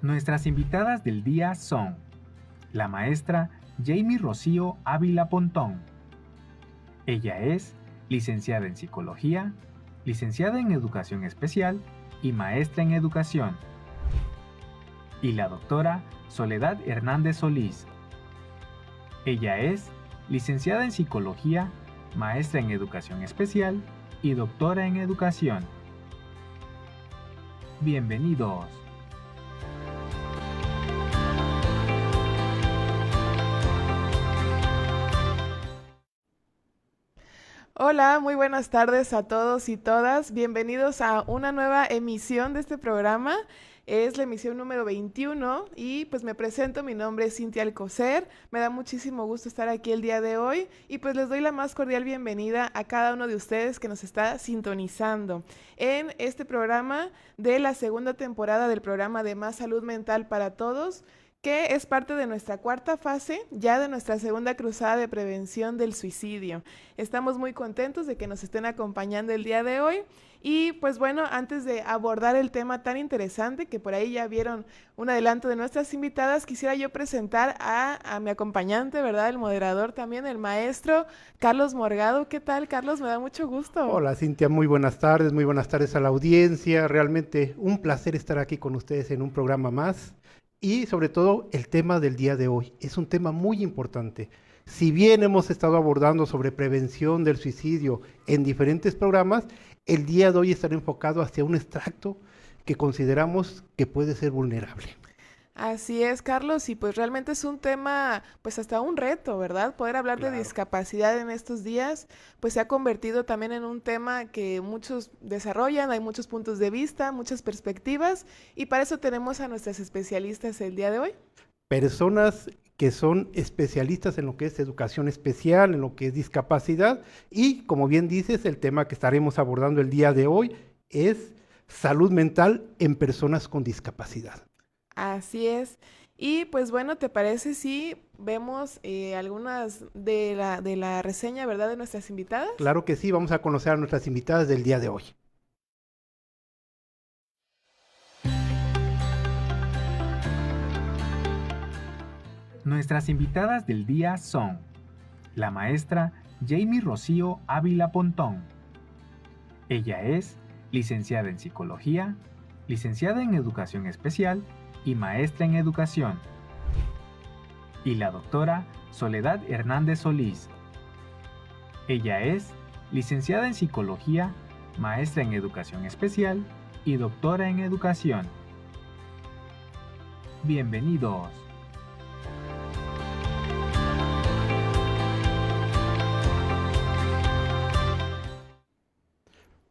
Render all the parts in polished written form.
Nuestras invitadas del día son la maestra Jamie Rocío Ávila Pontón. Ella es licenciada en Psicología, licenciada en Educación Especial y maestra en Educación. Y la doctora Soledad Hernández Solís. Ella es licenciada en Psicología, maestra en Educación Especial y doctora en Educación. Bienvenidos. Hola, muy buenas tardes a todos y todas. Bienvenidos a una nueva emisión de este programa Es la emisión número 21 y pues me presento, mi nombre es Cintia Alcocer, me da muchísimo gusto estar aquí el día de hoy y pues les doy la más cordial bienvenida a cada uno de ustedes que nos está sintonizando en este programa de la segunda temporada del programa de Más Salud Mental para Todos, que es parte de nuestra cuarta fase, ya de nuestra segunda cruzada de prevención del suicidio. Estamos muy contentos de que nos estén acompañando el día de hoy. Y pues bueno, antes de abordar el tema tan interesante, que por ahí ya vieron un adelanto de nuestras invitadas, quisiera yo presentar a mi acompañante, ¿verdad? El moderador también, el maestro Carlos Morgado. ¿Qué tal, Carlos? Me da mucho gusto. Hola Cintia, muy buenas tardes a la audiencia. Realmente un placer estar aquí con ustedes en un programa más y sobre todo el tema del día de hoy. Es un tema muy importante. Si bien hemos estado abordando sobre prevención del suicidio en diferentes programas, el día de hoy estará enfocado hacia un extracto que consideramos que puede ser vulnerable. Así es, Carlos, y pues realmente es un tema, pues hasta un reto, ¿verdad? Poder hablar de Claro. discapacidad en estos días, pues se ha convertido también en un tema que muchos desarrollan, hay muchos puntos de vista, muchas perspectivas, y para eso tenemos a nuestras especialistas el día de hoy. Personas que son especialistas en lo que es educación especial, en lo que es discapacidad, y como bien dices, el tema que estaremos abordando el día de hoy es salud mental en personas con discapacidad. Así es. Y pues bueno, ¿te parece si vemos algunas de la reseña, ¿verdad? De nuestras invitadas. Claro que sí, vamos a conocer a nuestras invitadas del día de hoy. Nuestras invitadas del día son la maestra Jamie Rocío Ávila Pontón. Ella es licenciada en Psicología, licenciada en Educación Especial y maestra en Educación. Y la doctora Soledad Hernández Solís. Ella es licenciada en Psicología, maestra en Educación Especial y doctora en Educación. Bienvenidos.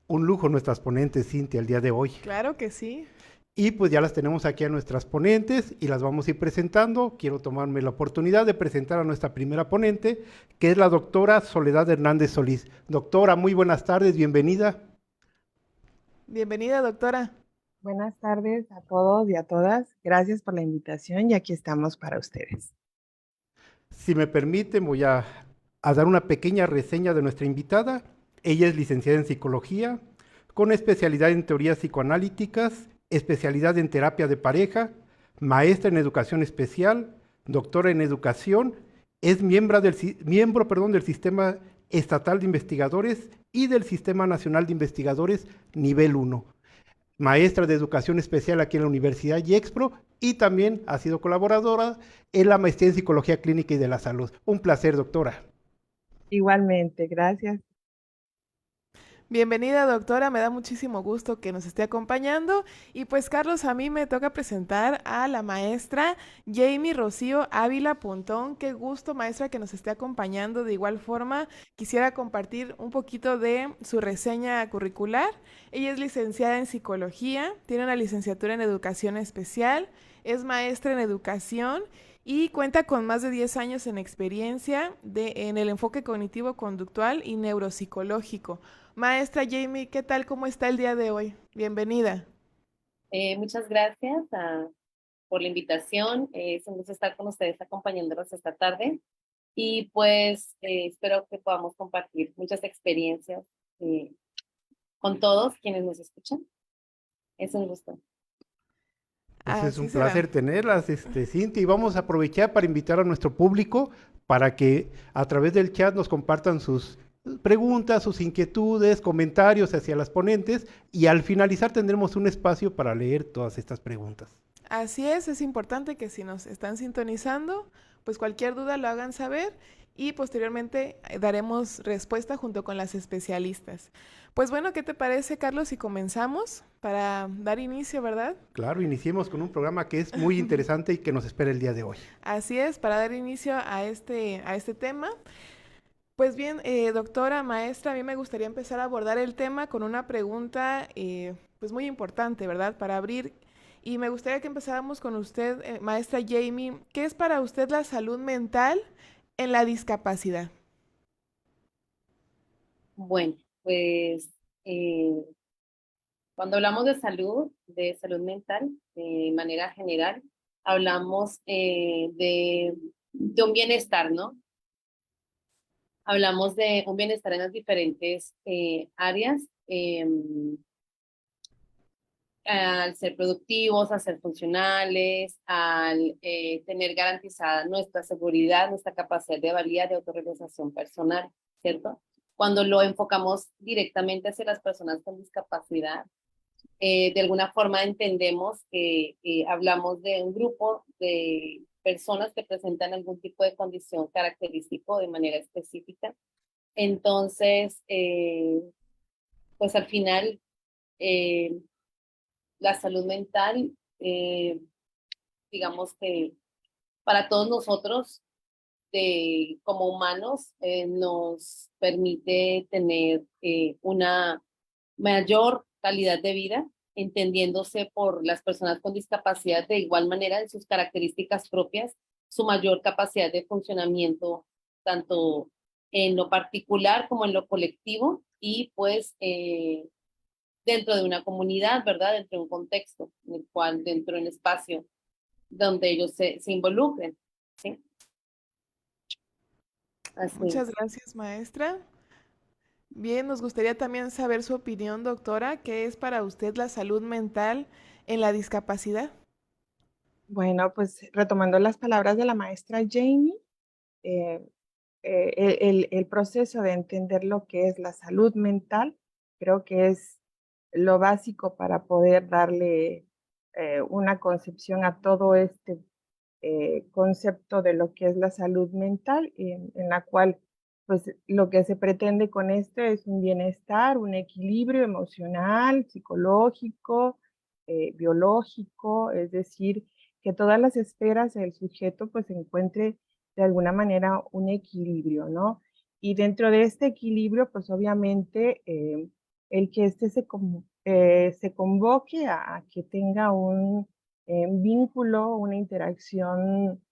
Un lujo nuestras ponentes, Cintia, el día de hoy. Claro que sí. Y pues ya las tenemos aquí a nuestras ponentes y las vamos a ir presentando. Quiero tomarme la oportunidad de presentar a nuestra primera ponente, que es la doctora Soledad Hernández Solís. Doctora, muy buenas tardes, bienvenida. Bienvenida, doctora. Buenas tardes a todos y a todas. Gracias por la invitación y aquí estamos para ustedes. Si me permiten, voy a dar una pequeña reseña de nuestra invitada. Ella es licenciada en Psicología, con especialidad en teorías psicoanalíticas, especialidad en terapia de pareja, maestra en Educación Especial, doctora en Educación, es miembro del Sistema Estatal de Investigadores y del Sistema Nacional de Investigadores Nivel 1. Maestra de Educación Especial aquí en la Universidad IEXPRO y también ha sido colaboradora en la maestría en Psicología Clínica y de la Salud. Un placer, doctora. Igualmente, gracias. Bienvenida, doctora, me da muchísimo gusto que nos esté acompañando. Y pues, Carlos, a mí me toca presentar a la maestra Jamie Rocío Ávila Pontón. Qué gusto, maestra, que nos esté acompañando. De igual forma, quisiera compartir un poquito de su reseña curricular. Ella es licenciada en Psicología, tiene una licenciatura en Educación Especial, es maestra en Educación y cuenta con más de 10 años en experiencia en el enfoque cognitivo-conductual y neuropsicológico. Maestra Jamie, ¿qué tal? ¿Cómo está el día de hoy? Bienvenida. Muchas gracias por la invitación. Es un gusto estar con ustedes acompañándolos esta tarde. Y pues espero que podamos compartir muchas experiencias con todos quienes nos escuchan. Es un gusto. Pues es un placer tenerlas, Cintia, y vamos a aprovechar para invitar a nuestro público para que a través del chat nos compartan sus preguntas, sus inquietudes, comentarios hacia las ponentes y al finalizar tendremos un espacio para leer todas estas preguntas. Así es importante que si nos están sintonizando, pues cualquier duda lo hagan saber y posteriormente daremos respuesta junto con las especialistas. Pues bueno, ¿qué te parece, Carlos, si comenzamos para dar inicio, verdad? Claro, iniciemos con un programa que es muy interesante y que nos espera el día de hoy. Así es, para dar inicio a este tema. Pues bien, doctora, maestra, a mí me gustaría empezar a abordar el tema con una pregunta pues muy importante, ¿verdad? Para abrir Y me gustaría que empezáramos con usted, maestra Jamie. ¿Qué es para usted la salud mental en la discapacidad? Bueno, pues cuando hablamos de salud mental, de manera general, hablamos de un bienestar, ¿no? Hablamos de un bienestar en las diferentes áreas, al ser productivos, al ser funcionales, al tener garantizada nuestra seguridad, nuestra capacidad de valía, de autorrealización personal, ¿cierto? Cuando lo enfocamos directamente hacia las personas con discapacidad, de alguna forma entendemos que hablamos de un grupo de personas que presentan algún tipo de condición característico de manera específica. Entonces, pues al final, eh, la salud mental, digamos que para todos nosotros, como humanos, nos permite tener una mayor calidad de vida, entendiéndose por las personas con discapacidad de igual manera en sus características propias, su mayor capacidad de funcionamiento, tanto en lo particular como en lo colectivo, y pues dentro de una comunidad, ¿verdad? Dentro de un contexto, en el cual, dentro de un espacio donde ellos se involucren, ¿sí? Así Muchas es. gracias, maestra. Bien, nos gustaría también saber su opinión, doctora. ¿Qué es para usted la salud mental en la discapacidad? Bueno, pues retomando las palabras de la maestra Jamie, eh, el proceso de entender lo que es la salud mental, creo que es lo básico para poder darle una concepción a todo este concepto de lo que es la salud mental, en la cual pues lo que se pretende con esto es un bienestar, un equilibrio emocional, psicológico, biológico, es decir, que todas las esferas del sujeto pues encuentre de alguna manera un equilibrio, ¿no? Y dentro de este equilibrio, pues obviamente el que este se convoque a que tenga un vínculo, una interacción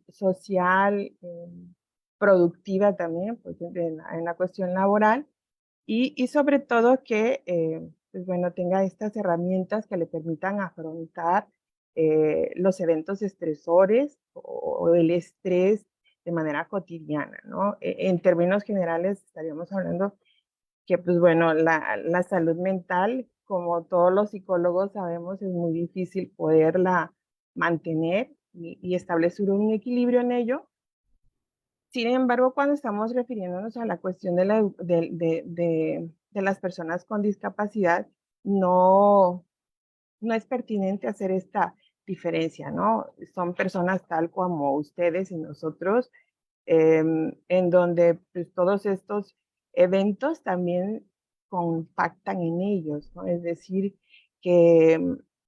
social, productiva también, pues en la cuestión laboral, y sobre todo que, pues bueno, tenga estas herramientas que le permitan afrontar los eventos estresores o el estrés de manera cotidiana, ¿no? En términos generales estaríamos hablando que, pues bueno, la salud mental, como todos los psicólogos sabemos, es muy difícil poderla mantener y establecer un equilibrio en ello. Sin embargo, cuando estamos refiriéndonos a la cuestión de las personas con discapacidad, no, no es pertinente hacer esta diferencia, ¿no? Son personas tal como ustedes y nosotros, en donde pues, todos estos eventos también compactan en ellos, ¿no? Es decir, que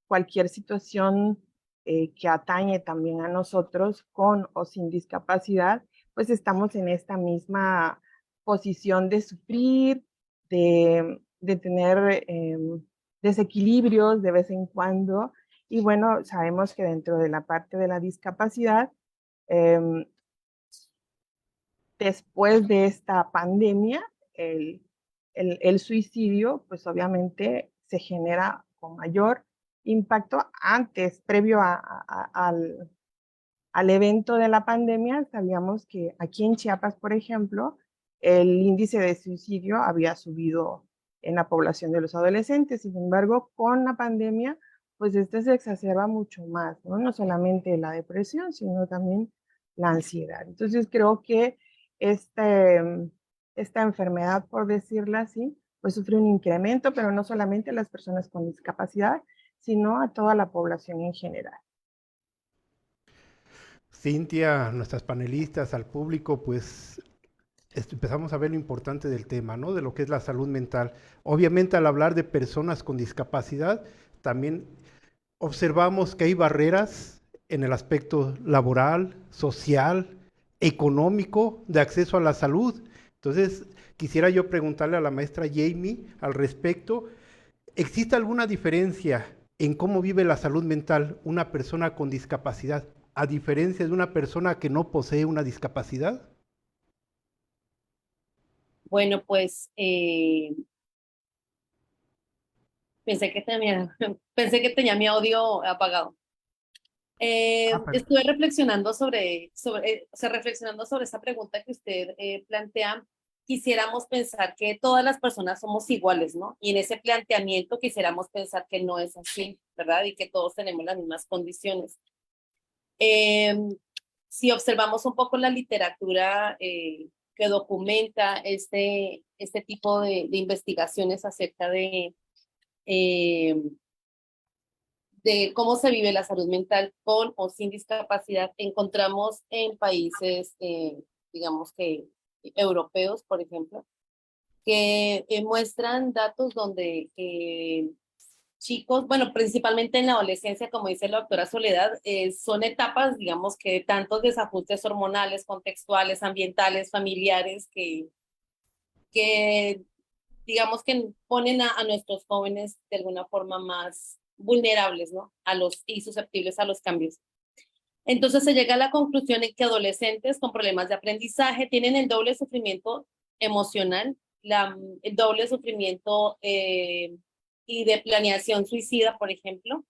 cualquier situación que atañe también a nosotros con o sin discapacidad, pues estamos en esta misma posición de sufrir, de tener desequilibrios de vez en cuando. Y bueno, sabemos que dentro de la parte de la discapacidad, eh, después de esta pandemia, el suicidio, pues obviamente se genera con mayor impacto. Antes, previo al evento de la pandemia, sabíamos que aquí en Chiapas, por ejemplo, el índice de suicidio había subido en la población de los adolescentes. Sin embargo, con la pandemia, pues este se exacerba mucho más, ¿no? No solamente la depresión, sino también la ansiedad. Entonces, creo que este, esta enfermedad, por decirla así, pues sufre un incremento, pero no solamente a las personas con discapacidad, sino a toda la población en general. Cintia, nuestras panelistas, al público, pues empezamos a ver lo importante del tema, ¿no? De lo que es la salud mental. Obviamente, al hablar de personas con discapacidad, también observamos que hay barreras en el aspecto laboral, social, económico, de acceso a la salud. Entonces, quisiera yo preguntarle a la maestra Jamie al respecto, ¿existe alguna diferencia en cómo vive la salud mental una persona con discapacidad, a diferencia de una persona que no posee una discapacidad? Bueno, pues pensé que tenía mi audio apagado. Perdón. Estuve reflexionando o sea, reflexionando sobre esa pregunta que usted plantea. Quisiéramos pensar que todas las personas somos iguales, ¿no? Y en ese planteamiento quisiéramos pensar que no es así, ¿verdad? Y que todos tenemos las mismas condiciones. Eh, si observamos un poco la literatura que documenta este tipo de investigaciones acerca eh, de cómo se vive la salud mental con o sin discapacidad, encontramos en países, digamos que europeos, por ejemplo, que muestran datos donde chicos, bueno, principalmente en la adolescencia, como dice la doctora Soledad, son etapas, digamos que de tantos desajustes hormonales, contextuales, ambientales, familiares, que digamos que ponen a nuestros jóvenes de alguna forma más vulnerables, ¿no? Y susceptibles a los cambios. Entonces se llega a la conclusión de que adolescentes con problemas de aprendizaje tienen el doble sufrimiento emocional, el doble sufrimiento y de planeación suicida, por ejemplo,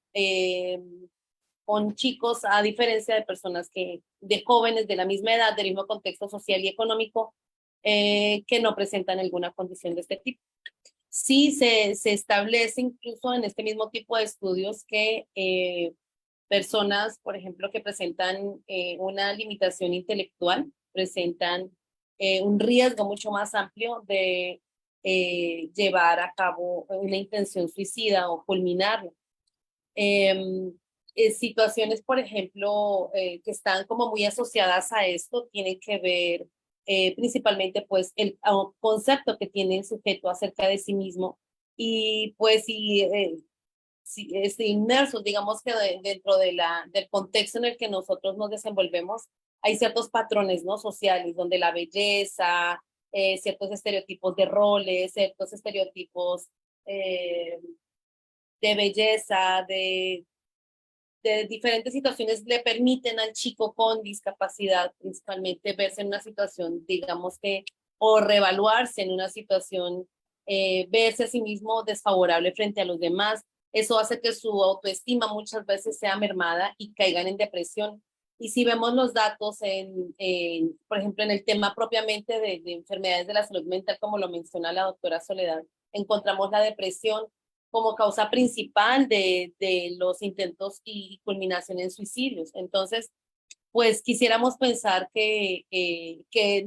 con chicos, a diferencia de personas de jóvenes de la misma edad, del mismo contexto social y económico, que no presentan alguna condición de este tipo. Sí se establece incluso en este mismo tipo de estudios que personas, por ejemplo, que presentan una limitación intelectual, presentan un riesgo mucho más amplio de llevar a cabo una intención suicida o culminarla. Situaciones, por ejemplo, que están como muy asociadas a esto, tienen que ver principalmente pues el concepto que tiene el sujeto acerca de sí mismo y pues si inmersos, digamos que dentro del contexto en el que nosotros nos desenvolvemos, hay ciertos patrones, ¿no? Sociales, donde la belleza, ciertos estereotipos de roles, ciertos estereotipos eh, de belleza, de diferentes situaciones le permiten al chico con discapacidad principalmente verse en una situación, digamos que, o reevaluarse en una situación, verse a sí mismo desfavorable frente a los demás. Eso hace que su autoestima muchas veces sea mermada y caigan en depresión. Y si vemos los datos, por ejemplo, en el tema propiamente de enfermedades de la salud mental, como lo menciona la doctora Soledad, encontramos la depresión como causa principal de los intentos y culminación en suicidios. Entonces, pues quisiéramos pensar que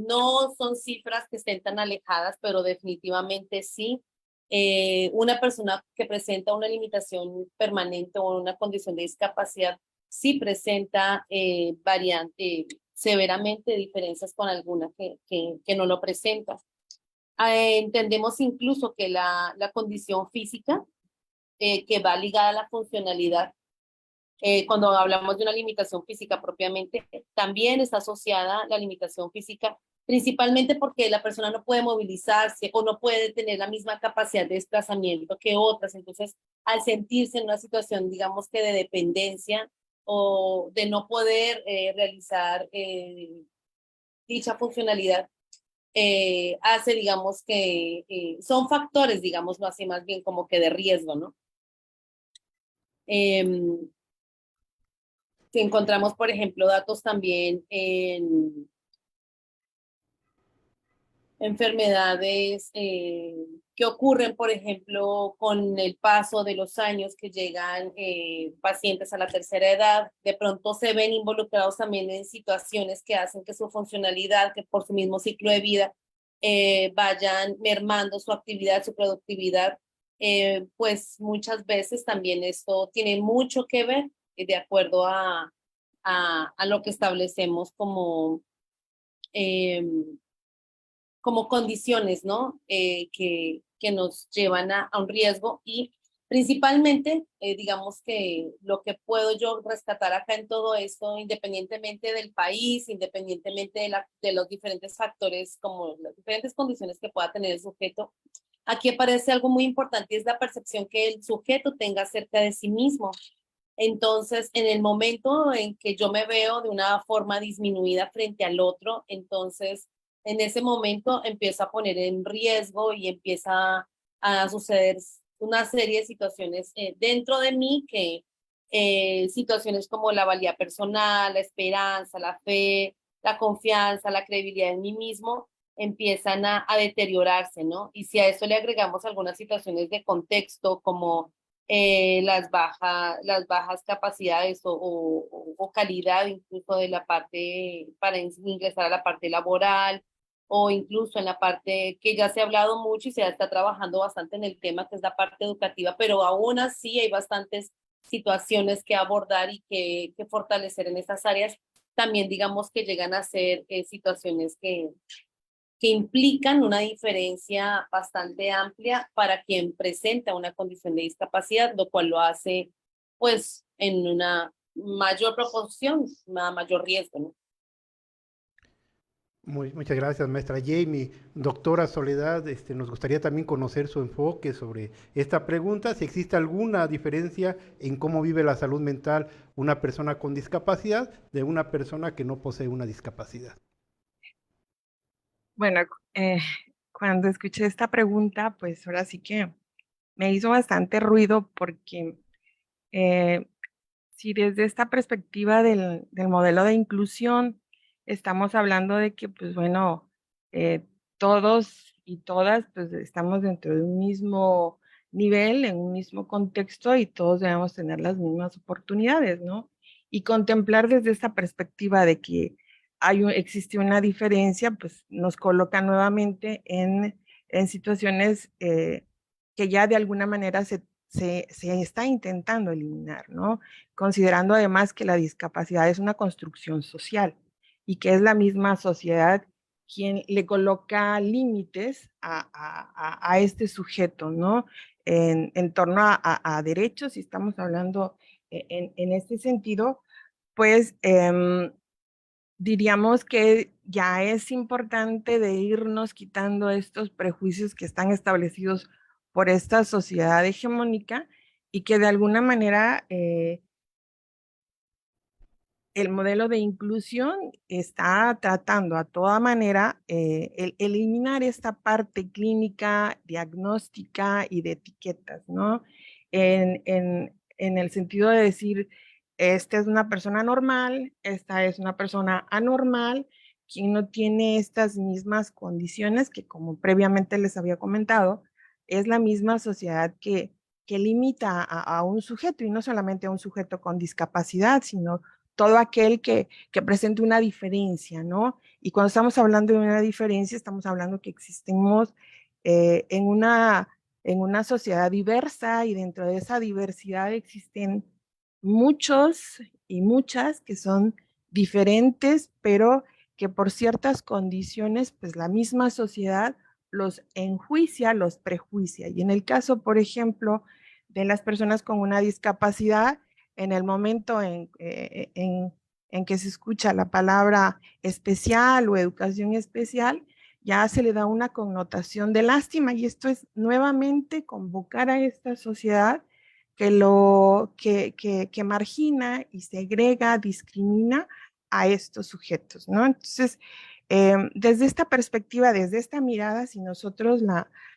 no son cifras que estén tan alejadas, pero definitivamente sí. Una persona que presenta una limitación permanente o una condición de discapacidad sí presenta severamente diferencias con alguna que no lo presenta. Entendemos incluso que la condición física que va ligada a la funcionalidad. Cuando hablamos de una limitación física propiamente, también está asociada la limitación física, principalmente porque la persona no puede movilizarse o no puede tener la misma capacidad de desplazamiento que otras. Entonces, al sentirse en una situación, digamos que de dependencia o de no poder realizar dicha funcionalidad, hace, digamos que son factores, digámoslo así, más bien como que de riesgo, ¿no? Eh, si encontramos, por ejemplo, datos también en enfermedades que ocurren, por ejemplo, con el paso de los años que llegan pacientes a la tercera edad, de pronto se ven involucrados también en situaciones que hacen que su funcionalidad, que por su mismo ciclo de vida, vayan mermando su actividad, su productividad. Pues muchas veces también esto tiene mucho que ver de acuerdo a lo que establecemos eh, como condiciones, ¿no? Que nos llevan a un riesgo y principalmente, digamos que lo que puedo yo rescatar acá en todo esto, independientemente del país, independientemente de los diferentes factores, como las diferentes condiciones que pueda tener el sujeto, Aquí aparece algo muy importante y es la percepción que el sujeto tenga acerca de sí mismo. Entonces, en el momento en que yo me veo de una forma disminuida frente al otro, entonces en ese momento empiezo a poner en riesgo y empieza a suceder una serie de situaciones dentro de mí que situaciones como la valía personal, la esperanza, la fe, la confianza, la credibilidad en mí mismo empiezan a deteriorarse, ¿no? Y si a eso le agregamos algunas situaciones de contexto como las bajas capacidades o calidad incluso de la parte para ingresar a la parte laboral o incluso en la parte que ya se ha hablado mucho y se está trabajando bastante en el tema que es la parte educativa, pero aún así hay bastantes situaciones que abordar y que fortalecer en estas áreas. También digamos que llegan a ser situaciones que implican una diferencia bastante amplia para quien presenta una condición de discapacidad, lo cual lo hace pues en una mayor proporción, una mayor riesgo, ¿no? Muchas gracias, maestra Jamie. Doctora Soledad, nos gustaría también conocer su enfoque sobre esta pregunta, si existe alguna diferencia en cómo vive la salud mental una persona con discapacidad de una persona que no posee una discapacidad. Bueno, eh, cuando escuché esta pregunta, pues ahora sí que me hizo bastante ruido porque eh, si desde esta perspectiva del modelo de inclusión estamos hablando de que, pues bueno, todos y todas, pues estamos dentro de un mismo nivel, en un mismo contexto y todos debemos tener las mismas oportunidades, ¿no? Y contemplar desde esta perspectiva de que existe una diferencia, pues nos coloca nuevamente en situaciones que ya de alguna manera se está intentando eliminar, ¿no? Considerando además que la discapacidad es una construcción social y que es la misma sociedad quien le coloca límites a este sujeto, ¿no? En torno a derechos, si estamos hablando en este sentido, pues diríamos que ya es importante de irnos quitando estos prejuicios que están establecidos por esta sociedad hegemónica y que de alguna manera el modelo de inclusión está tratando a toda manera eliminar esta parte clínica, diagnóstica y de etiquetas, ¿no? En el sentido de decir, esta es una persona normal, esta es una persona anormal, quien no tiene estas mismas condiciones que, como previamente les había comentado, es la misma sociedad que limita a un sujeto, y no solamente a un sujeto con discapacidad, sino todo aquel que presente una diferencia, ¿no? Y cuando estamos hablando de una diferencia, estamos hablando que existimos en una sociedad diversa y dentro de esa diversidad existen muchos y muchas que son diferentes, pero que por ciertas condiciones, pues la misma sociedad los enjuicia, los prejuicia. Y en el caso, por ejemplo, de las personas con una discapacidad, en el momento en que se escucha la palabra especial o educación especial, ya se le da una connotación de lástima y esto es nuevamente convocar a esta sociedad que margina y segrega, discrimina a estos sujetos, ¿no? Entonces, desde esta perspectiva, desde esta mirada, si nosotros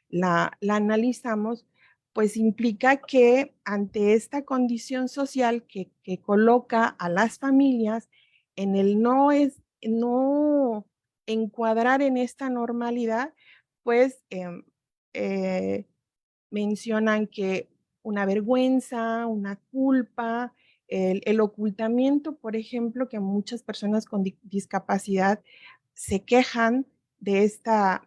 la analizamos, pues implica que ante esta condición social que coloca a las familias en el no encuadrar en esta normalidad, pues mencionan que una vergüenza, una culpa, el ocultamiento, por ejemplo, que muchas personas con discapacidad se quejan de estas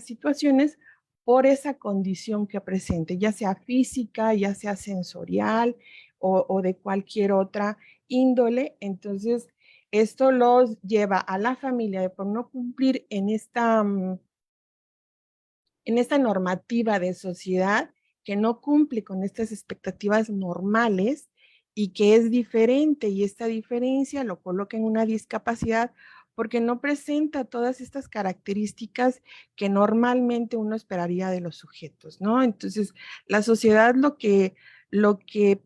situaciones por esa condición que presente, ya sea física, ya sea sensorial o de cualquier otra índole. Entonces, esto los lleva a la familia por no cumplir en esta normativa de sociedad que no cumple con estas expectativas normales y que es diferente y esta diferencia lo coloca en una discapacidad, porque no presenta todas estas características que normalmente uno esperaría de los sujetos, ¿no? Entonces, la sociedad lo que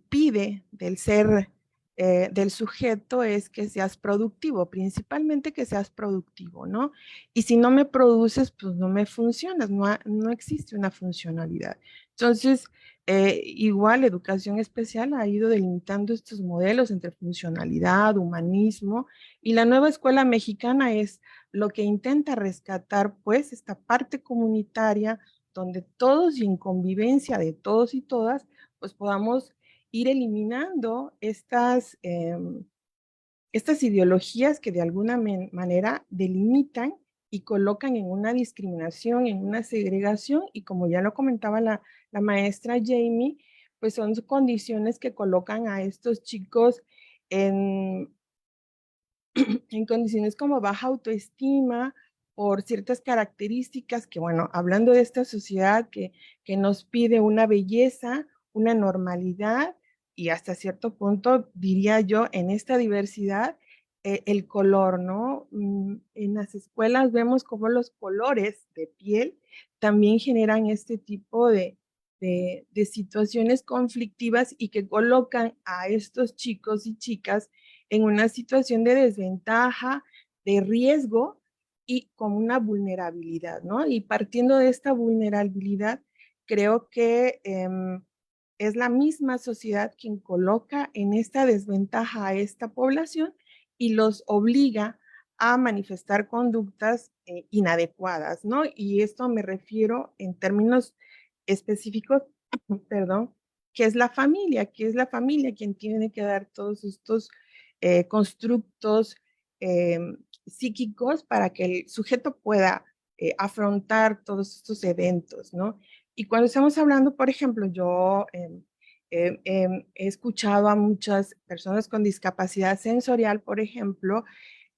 pide del ser del sujeto es que seas productivo, principalmente que seas productivo, ¿no? Y si no me produces, pues no me funcionas, no existe una funcionalidad. Entonces, igual educación especial ha ido delimitando estos modelos entre funcionalidad, humanismo, y la nueva escuela mexicana es lo que intenta rescatar, pues, esta parte comunitaria donde todos y en convivencia de todos y todas, pues podamos ir eliminando estas ideologías que de alguna manera delimitan y colocan en una discriminación, en una segregación, y como ya lo comentaba la maestra Jamie, pues son condiciones que colocan a estos chicos en, en condiciones como baja autoestima por ciertas características que, bueno, hablando de esta sociedad que nos pide una belleza, una normalidad y hasta cierto punto, diría yo, en esta diversidad, el color, ¿no? En las escuelas vemos cómo los colores de piel también generan este tipo de situaciones conflictivas y que colocan a estos chicos y chicas en una situación de desventaja, de riesgo y con una vulnerabilidad, ¿no? Y partiendo de esta vulnerabilidad, creo que es la misma sociedad quien coloca en esta desventaja a esta población y los obliga a manifestar conductas inadecuadas, ¿no? Y esto me refiero en términos específicos, perdón, que es la familia quien tiene que dar todos estos constructos eh, psíquicos para que el sujeto pueda afrontar todos estos eventos, ¿no? Y cuando estamos hablando, por ejemplo, yo he escuchado a muchas personas con discapacidad sensorial, por ejemplo,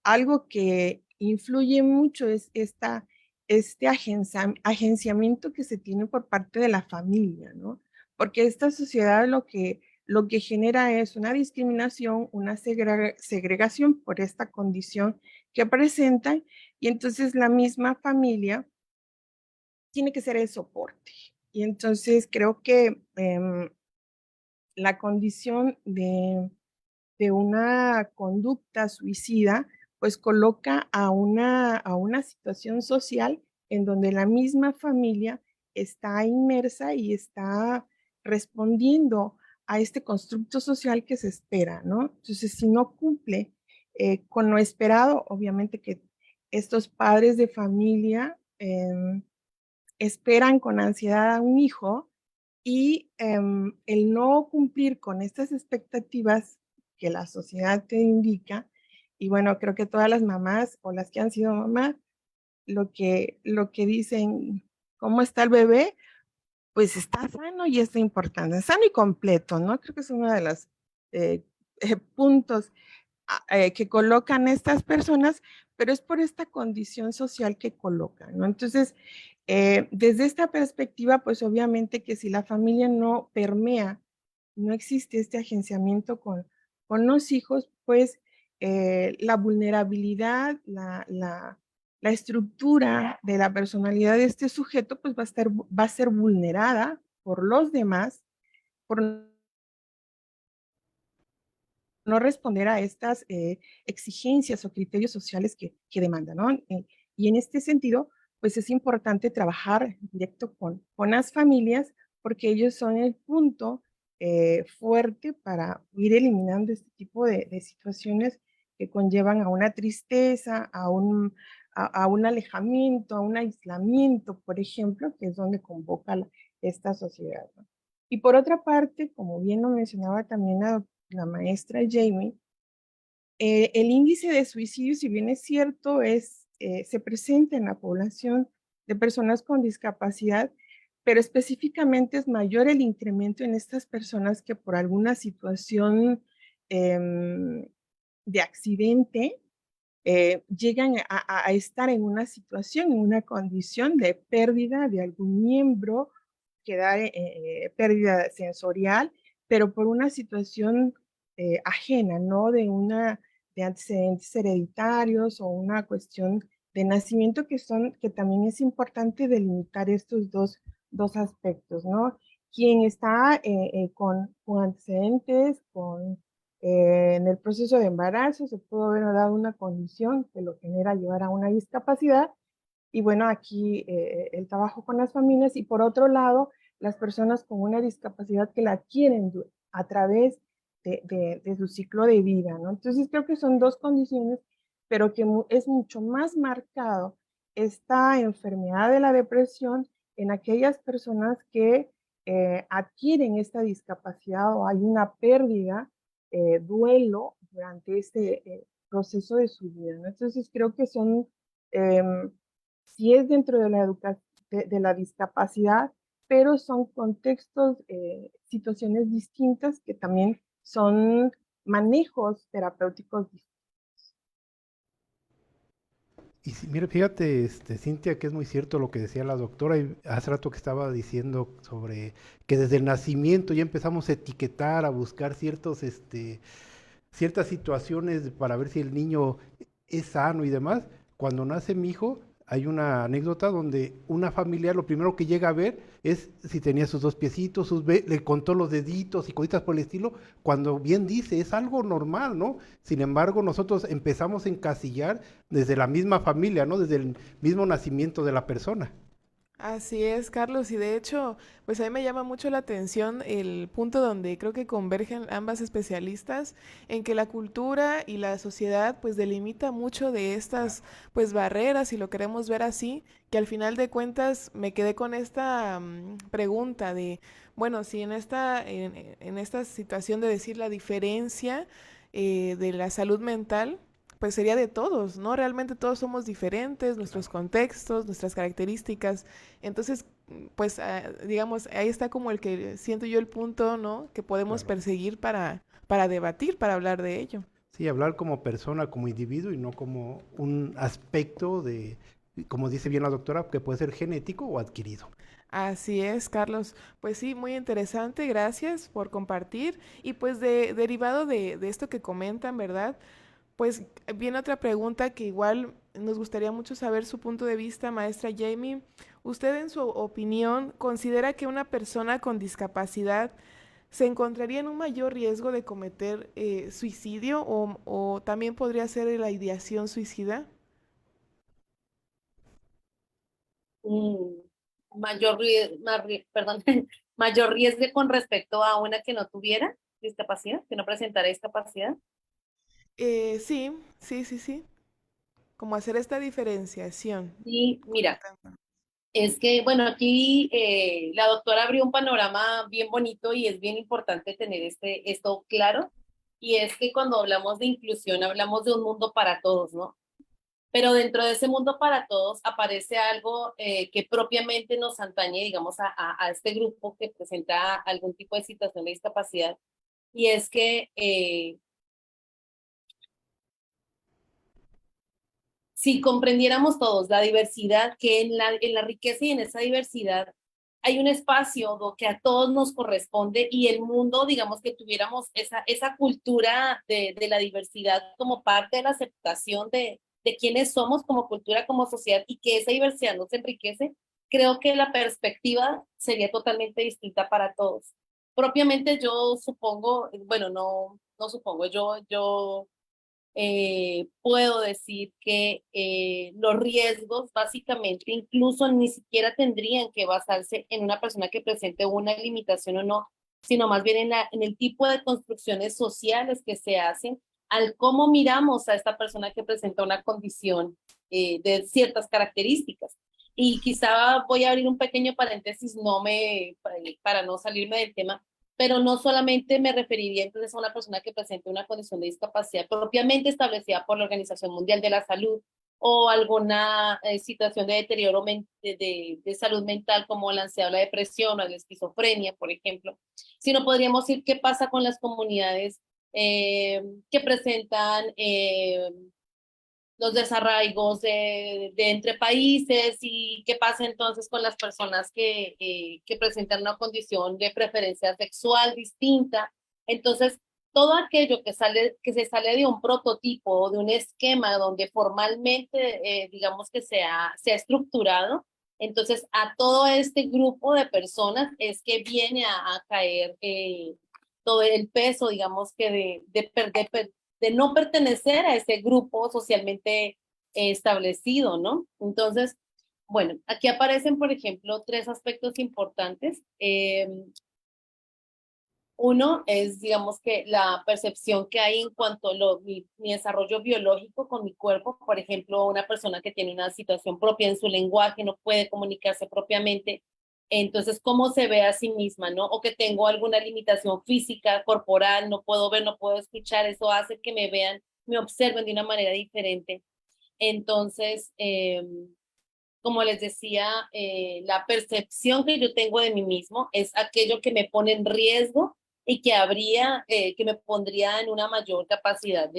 algo que influye mucho es este agenciamiento que se tiene por parte de la familia, ¿no? Porque esta sociedad lo que genera es una discriminación, una segregación por esta condición que presentan y entonces la misma familia tiene que ser el soporte. Y entonces creo que la condición de una conducta suicida, pues coloca a una situación social en donde la misma familia está inmersa y está respondiendo a este constructo social que se espera, ¿no? Entonces, si no cumple con lo esperado, obviamente que estos padres de familia esperan con ansiedad a un hijo y el no cumplir con estas expectativas que la sociedad te indica, y bueno, creo que todas las mamás o las que han sido mamás, lo que dicen, ¿cómo está el bebé? Pues está sano y está importante, sano y completo, ¿no? Creo que es uno de los puntos que colocan estas personas, pero es por esta condición social que colocan, ¿no? Entonces, desde esta perspectiva, pues obviamente que si la familia no permea, no existe este agenciamiento con los hijos, pues la vulnerabilidad, la estructura de la personalidad de este sujeto, pues va a ser vulnerada por los demás, por no responder a estas exigencias o criterios sociales que demandan, ¿no? Y en este sentido, pues es importante trabajar directo con las familias porque ellos son el punto fuerte para ir eliminando este tipo de situaciones que conllevan a una tristeza, a un alejamiento, a un aislamiento, por ejemplo, que es donde convoca esta sociedad, ¿no? Y por otra parte, como bien lo mencionaba también la maestra Jamie, el índice de suicidio, si bien es cierto, se presenta en la población de personas con discapacidad, pero específicamente es mayor el incremento en estas personas que por alguna situación de accidente llegan a estar en una situación, en una condición de pérdida de algún miembro, que da pérdida sensorial, pero por una situación ajena, ¿no? de antecedentes hereditarios o una cuestión de nacimiento que también es importante delimitar estos dos aspectos, ¿no? Quien está con antecedentes, en el proceso de embarazo, se puede haber dado una condición que lo genera llevar a una discapacidad. Y bueno, aquí el trabajo con las familias y por otro lado, las personas con una discapacidad que la adquieren a través de su ciclo de vida, ¿no? Entonces creo que son dos condiciones, pero que es mucho más marcado esta enfermedad de la depresión en aquellas personas que adquieren esta discapacidad o hay una pérdida, duelo durante este proceso de su vida, ¿no? Entonces creo que son, si es dentro de la de la discapacidad, pero son contextos, situaciones distintas que también son manejos terapéuticos distintos. Y mira, fíjate, Cintia, que es muy cierto lo que decía la doctora, y hace rato que estaba diciendo sobre que desde el nacimiento ya empezamos a etiquetar, a buscar ciertas situaciones para ver si el niño es sano y demás. Cuando nace mi hijo, hay una anécdota donde una familiar lo primero que llega a ver es si tenía sus dos piecitos, le contó los deditos y cositas por el estilo, cuando bien dice, es algo normal, ¿no? Sin embargo, nosotros empezamos a encasillar desde la misma familia, ¿no? Desde el mismo nacimiento de la persona. Así es, Carlos, y de hecho, pues a mí me llama mucho la atención el punto donde creo que convergen ambas especialistas en que la cultura y la sociedad pues delimita mucho de estas pues barreras, si lo queremos ver así, que al final de cuentas me quedé con esta pregunta de, bueno, si en esta situación de decir la diferencia de la salud mental, pues sería de todos, ¿no? Realmente todos somos diferentes, nuestros contextos, nuestras características. Entonces, pues, digamos, ahí está como el que siento yo el punto, ¿no? Que podemos Claro. perseguir para debatir, para hablar de ello. Sí, hablar como persona, como individuo y no como un aspecto de, como dice bien la doctora, que puede ser genético o adquirido. Así es, Carlos. Pues sí, muy interesante, gracias por compartir. Y pues derivado de esto que comentan, ¿verdad? Pues viene otra pregunta que igual nos gustaría mucho saber su punto de vista, maestra Jamie. ¿Usted en su opinión considera que una persona con discapacidad se encontraría en un mayor riesgo de cometer suicidio o también podría ser la ideación suicida? Mm, perdón, mayor riesgo con respecto a una que no tuviera discapacidad, que no presentara discapacidad. Sí, sí, sí, sí. Como hacer esta diferenciación. Y mira, es que, bueno, aquí la doctora abrió un panorama bien bonito y es bien importante tener esto claro. Y es que cuando hablamos de inclusión, hablamos de un mundo para todos, ¿no? Pero dentro de ese mundo para todos aparece algo que propiamente nos atañe, digamos, a este grupo que presenta algún tipo de situación de discapacidad. Y es que si comprendiéramos todos la diversidad, que en la riqueza y en esa diversidad hay un espacio que a todos nos corresponde y el mundo, digamos que tuviéramos esa cultura de la diversidad como parte de la aceptación de quiénes somos como cultura, como sociedad y que esa diversidad nos enriquece, creo que la perspectiva sería totalmente distinta para todos. Propiamente yo supongo, bueno, no supongo, yo puedo decir que los riesgos básicamente incluso ni siquiera tendrían que basarse en una persona que presente una limitación o no, sino más bien en el tipo de construcciones sociales que se hacen al cómo miramos a esta persona que presenta una condición de ciertas características. Y quizá voy a abrir un pequeño paréntesis, para no salirme del tema, pero no solamente me referiría entonces a una persona que presente una condición de discapacidad propiamente establecida por la Organización Mundial de la Salud o alguna situación de deterioro de salud mental como la ansiedad o la depresión o la esquizofrenia, por ejemplo, sino podríamos decir qué pasa con las comunidades que presentan los desarraigos de entre países y qué pasa entonces con las personas que presentan una condición de preferencia sexual distinta. Entonces, todo aquello que se sale de un prototipo o de un esquema donde formalmente, digamos que se ha estructurado, entonces a todo este grupo de personas es que viene a caer todo el peso, digamos que de no pertenecer a ese grupo socialmente establecido, ¿no? Entonces, bueno, aquí aparecen, por ejemplo, tres aspectos importantes. Uno es, digamos que la percepción que hay en cuanto a mi desarrollo biológico con mi cuerpo. Por ejemplo, una persona que tiene una situación propia en su lenguaje, no puede comunicarse propiamente. Entonces, ¿cómo se ve a sí misma, no? O que tengo alguna limitación física, corporal, no puedo ver, no puedo escuchar. Eso hace que me vean, me observen de una manera diferente. Entonces, como les decía, la percepción que yo tengo de mí mismo es aquello que me pone en riesgo y que me pondría en una mayor capacidad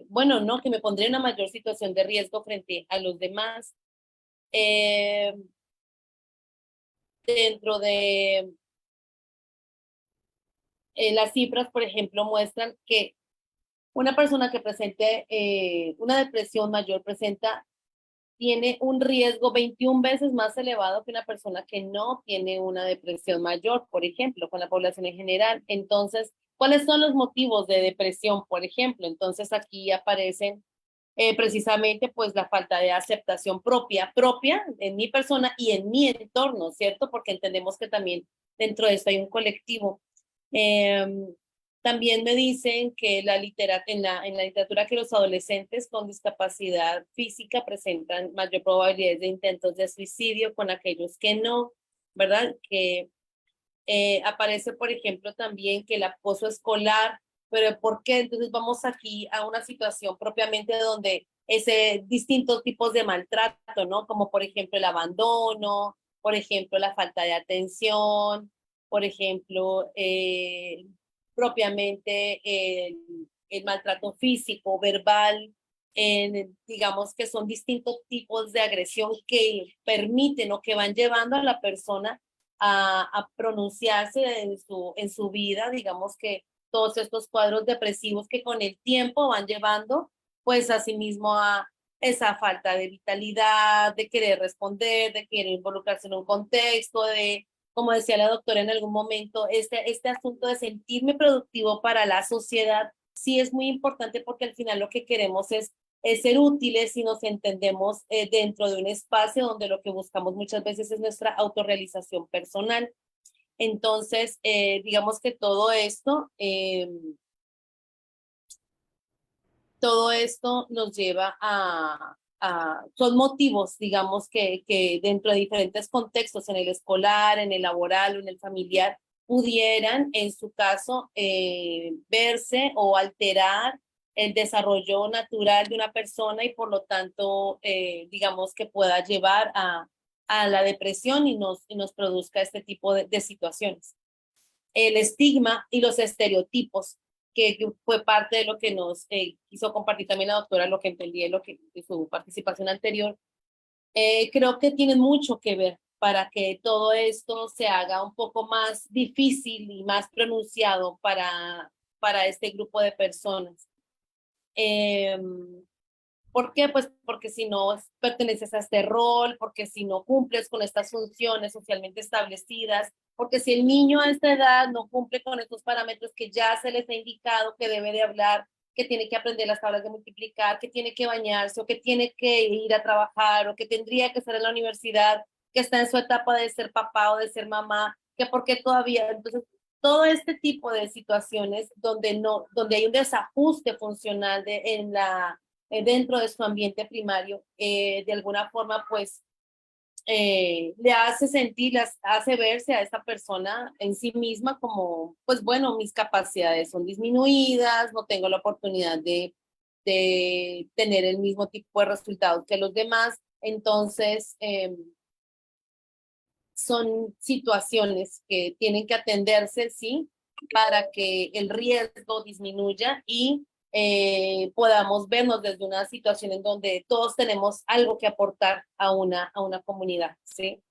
bueno, no, que me pondría en una mayor situación de riesgo frente a los demás. Eh, Dentro de las cifras, por ejemplo, muestran que una persona que presente una depresión mayor tiene un riesgo 21 veces más elevado que una persona que no tiene una depresión mayor, por ejemplo, con la población en general. Entonces, ¿cuáles son los motivos de depresión, por ejemplo? Entonces, aquí aparecen precisamente pues la falta de aceptación propia en mi persona y en mi entorno, ¿cierto? Porque entendemos que también dentro de esto hay un colectivo. Eh, También me dicen que en la literatura que los adolescentes con discapacidad física presentan mayor probabilidad de intentos de suicidio con aquellos que no, ¿verdad? Que aparece, por ejemplo, también que el acoso escolar, pero ¿por qué? Entonces vamos aquí a una situación propiamente donde ese distintos tipos de maltrato, ¿no? Como por ejemplo el abandono, por ejemplo la falta de atención, por ejemplo, propiamente el maltrato físico, verbal, digamos que son distintos tipos de agresión que permiten o que van llevando a la persona a pronunciarse en su vida, digamos que todos estos cuadros depresivos que con el tiempo van llevando, pues asimismo a esa falta de vitalidad, de querer responder, de querer involucrarse en un contexto, de, como decía la doctora en algún momento, este asunto de sentirme productivo para la sociedad, sí es muy importante porque al final lo que queremos es ser útiles si nos entendemos dentro de un espacio donde lo que buscamos muchas veces es nuestra autorrealización personal. Entonces, digamos que todo esto nos lleva son motivos, digamos, que dentro de diferentes contextos, en el escolar, en el laboral o en el familiar, pudieran, en su caso, verse o alterar el desarrollo natural de una persona y por lo tanto, digamos que pueda llevar a la depresión y nos produzca este tipo de situaciones. El estigma y los estereotipos, que fue parte de lo que nos quiso compartir también la doctora, lo que entendí de su participación anterior, creo que tienen mucho que ver para que todo esto se haga un poco más difícil y más pronunciado para este grupo de personas. Eh, ¿Por qué? Pues porque si no perteneces a este rol, porque si no cumples con estas funciones socialmente establecidas, porque si el niño a esta edad no cumple con estos parámetros que ya se les ha indicado que debe de hablar, que tiene que aprender las tablas de multiplicar, que tiene que bañarse o que tiene que ir a trabajar o que tendría que estar en la universidad, que está en su etapa de ser papá o de ser mamá, que porque todavía, entonces todo este tipo de situaciones donde hay un desajuste funcional dentro de su ambiente primario, de alguna forma, pues, le hace sentir, las hace verse a esta persona en sí misma como, pues bueno, mis capacidades son disminuidas, no tengo la oportunidad de tener el mismo tipo de resultados que los demás. Entonces, son situaciones que tienen que atenderse, ¿sí? Para que el riesgo disminuya y podamos vernos desde una situación en donde todos tenemos algo que aportar a una comunidad, ¿sí?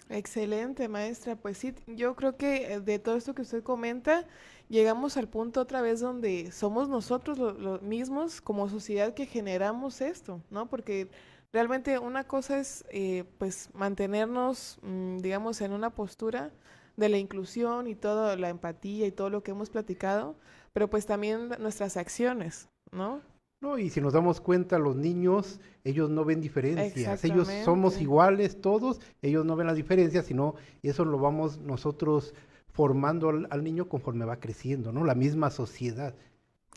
Excelente, maestra. Pues sí, yo creo que de todo esto que usted comenta, llegamos al punto otra vez donde somos nosotros los mismos como sociedad que generamos esto, ¿no? Porque realmente una cosa es, pues, mantenernos, digamos, en una postura de la inclusión y toda la empatía y todo lo que hemos platicado, pero pues también nuestras acciones, ¿no? No, y si nos damos cuenta, los niños, ellos no ven diferencias, ellos somos Exactamente. iguales todos, ellos no ven las diferencias, sino eso lo vamos nosotros formando al niño conforme va creciendo, ¿no? La misma sociedad.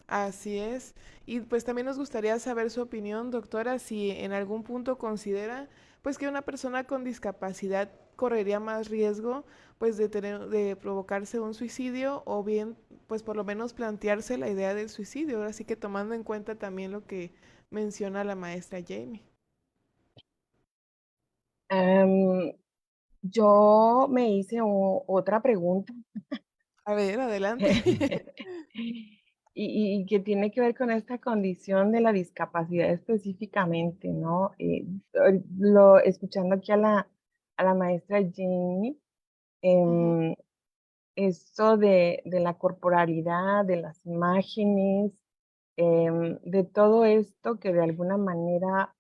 Así es. Y pues también nos gustaría saber su opinión, doctora, si en algún punto considera pues que una persona con discapacidad correría más riesgo pues de tener de provocarse un suicidio o bien pues por lo menos plantearse la idea del suicidio, así que tomando en cuenta también lo que menciona la maestra Jamie. Em, yo me hice otra pregunta A ver, adelante. y que tiene que ver con esta condición de la discapacidad específicamente, ¿no? Escuchando aquí a la maestra Jamie, Ujú. em, esto de la corporalidad, de las imágenes, de todo esto que de alguna manera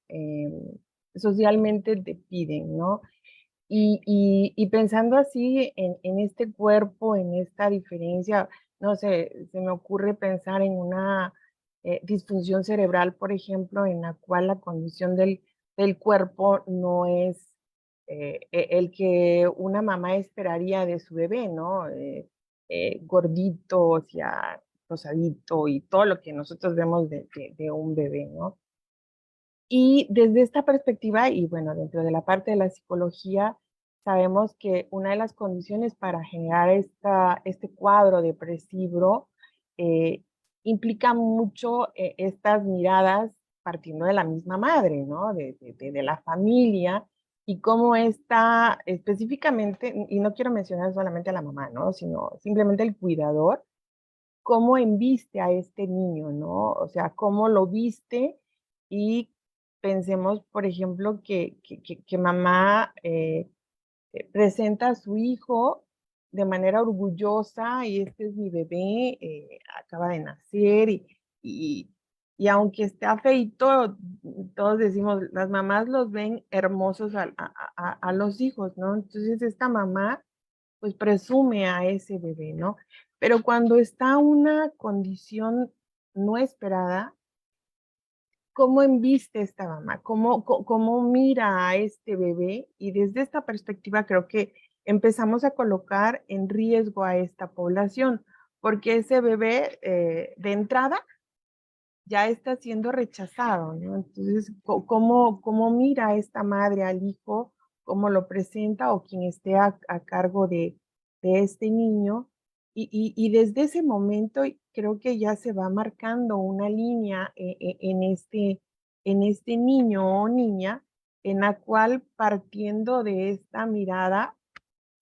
socialmente te piden, ¿no? Y pensando así en este cuerpo, en esta diferencia, no sé, se me ocurre pensar en una disfunción cerebral, por ejemplo, en la cual la condición del cuerpo no es el que una mamá esperaría de su bebé, ¿no? Gordito, o sea, rosadito y todo lo que nosotros vemos de un bebé, ¿no? Y desde esta perspectiva, y bueno, dentro de la parte de la psicología, sabemos que una de las condiciones para generar este cuadro depresivo eh, implica mucho estas miradas partiendo de la misma madre, ¿no? De la familia y cómo está específicamente, y no quiero mencionar solamente a la mamá, ¿no? Sino simplemente el cuidador, cómo embiste a este niño, ¿no? O sea, cómo lo viste y pensemos, por ejemplo, que mamá presenta a su hijo de manera orgullosa y este es mi bebé, acaba de nacer y, y aunque esté afeito, todos decimos, las mamás los ven hermosos a los hijos, ¿no? Entonces esta mamá pues presume a ese bebé, ¿no? Pero cuando está una condición no esperada, ¿cómo embiste esta mamá? ¿Cómo mira a este bebé? Y desde esta perspectiva creo que empezamos a colocar en riesgo a esta población, porque ese bebé de entrada ya está siendo rechazado, ¿no? Entonces, ¿cómo mira esta madre al hijo? ¿Cómo lo presenta o quien esté a cargo de este niño? Y desde ese momento creo que ya se va marcando una línea en este niño o niña, en la cual partiendo de esta mirada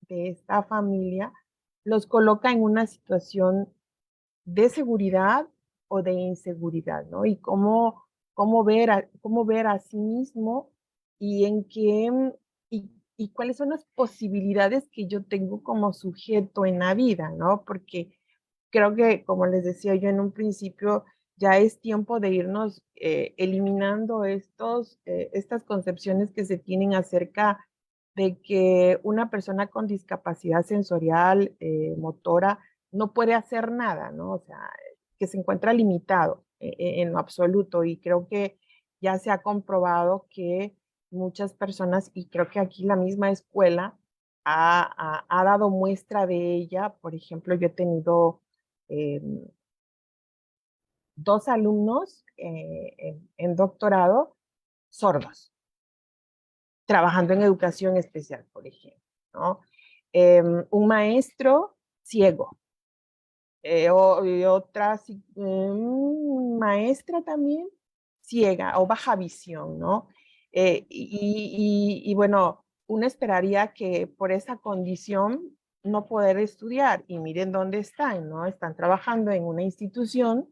de esta familia, los coloca en una situación de seguridad o de inseguridad, ¿no? Y cómo ver a sí mismo y en qué, y cuáles son las posibilidades que yo tengo como sujeto en la vida, ¿no? Porque creo que, como les decía yo en un principio, ya es tiempo de irnos eliminando estas concepciones que se tienen acerca de que una persona con discapacidad sensorial, motora, no puede hacer nada, ¿no? O sea, que se encuentra limitado en lo absoluto. Y creo que ya se ha comprobado que muchas personas, y creo que aquí la misma escuela ha dado muestra de ella. Por ejemplo, yo he tenido eh, dos alumnos en doctorado sordos, trabajando en educación especial, por ejemplo, ¿no? Un maestro ciego, y otra maestra también ciega o baja visión, ¿no? Y bueno, uno esperaría que por esa condición no poder estudiar y miren dónde están, ¿no? Están trabajando en una institución,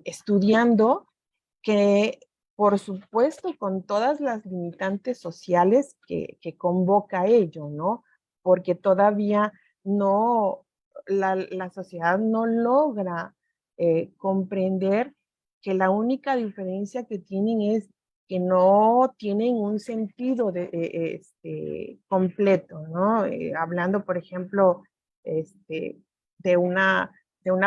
estudiando que por supuesto, con todas las limitantes sociales que convoca ello, ¿no? Porque todavía no, la sociedad no logra comprender que la única diferencia que tienen es que no tienen un sentido completo, ¿no? Hablando, por ejemplo, este, de una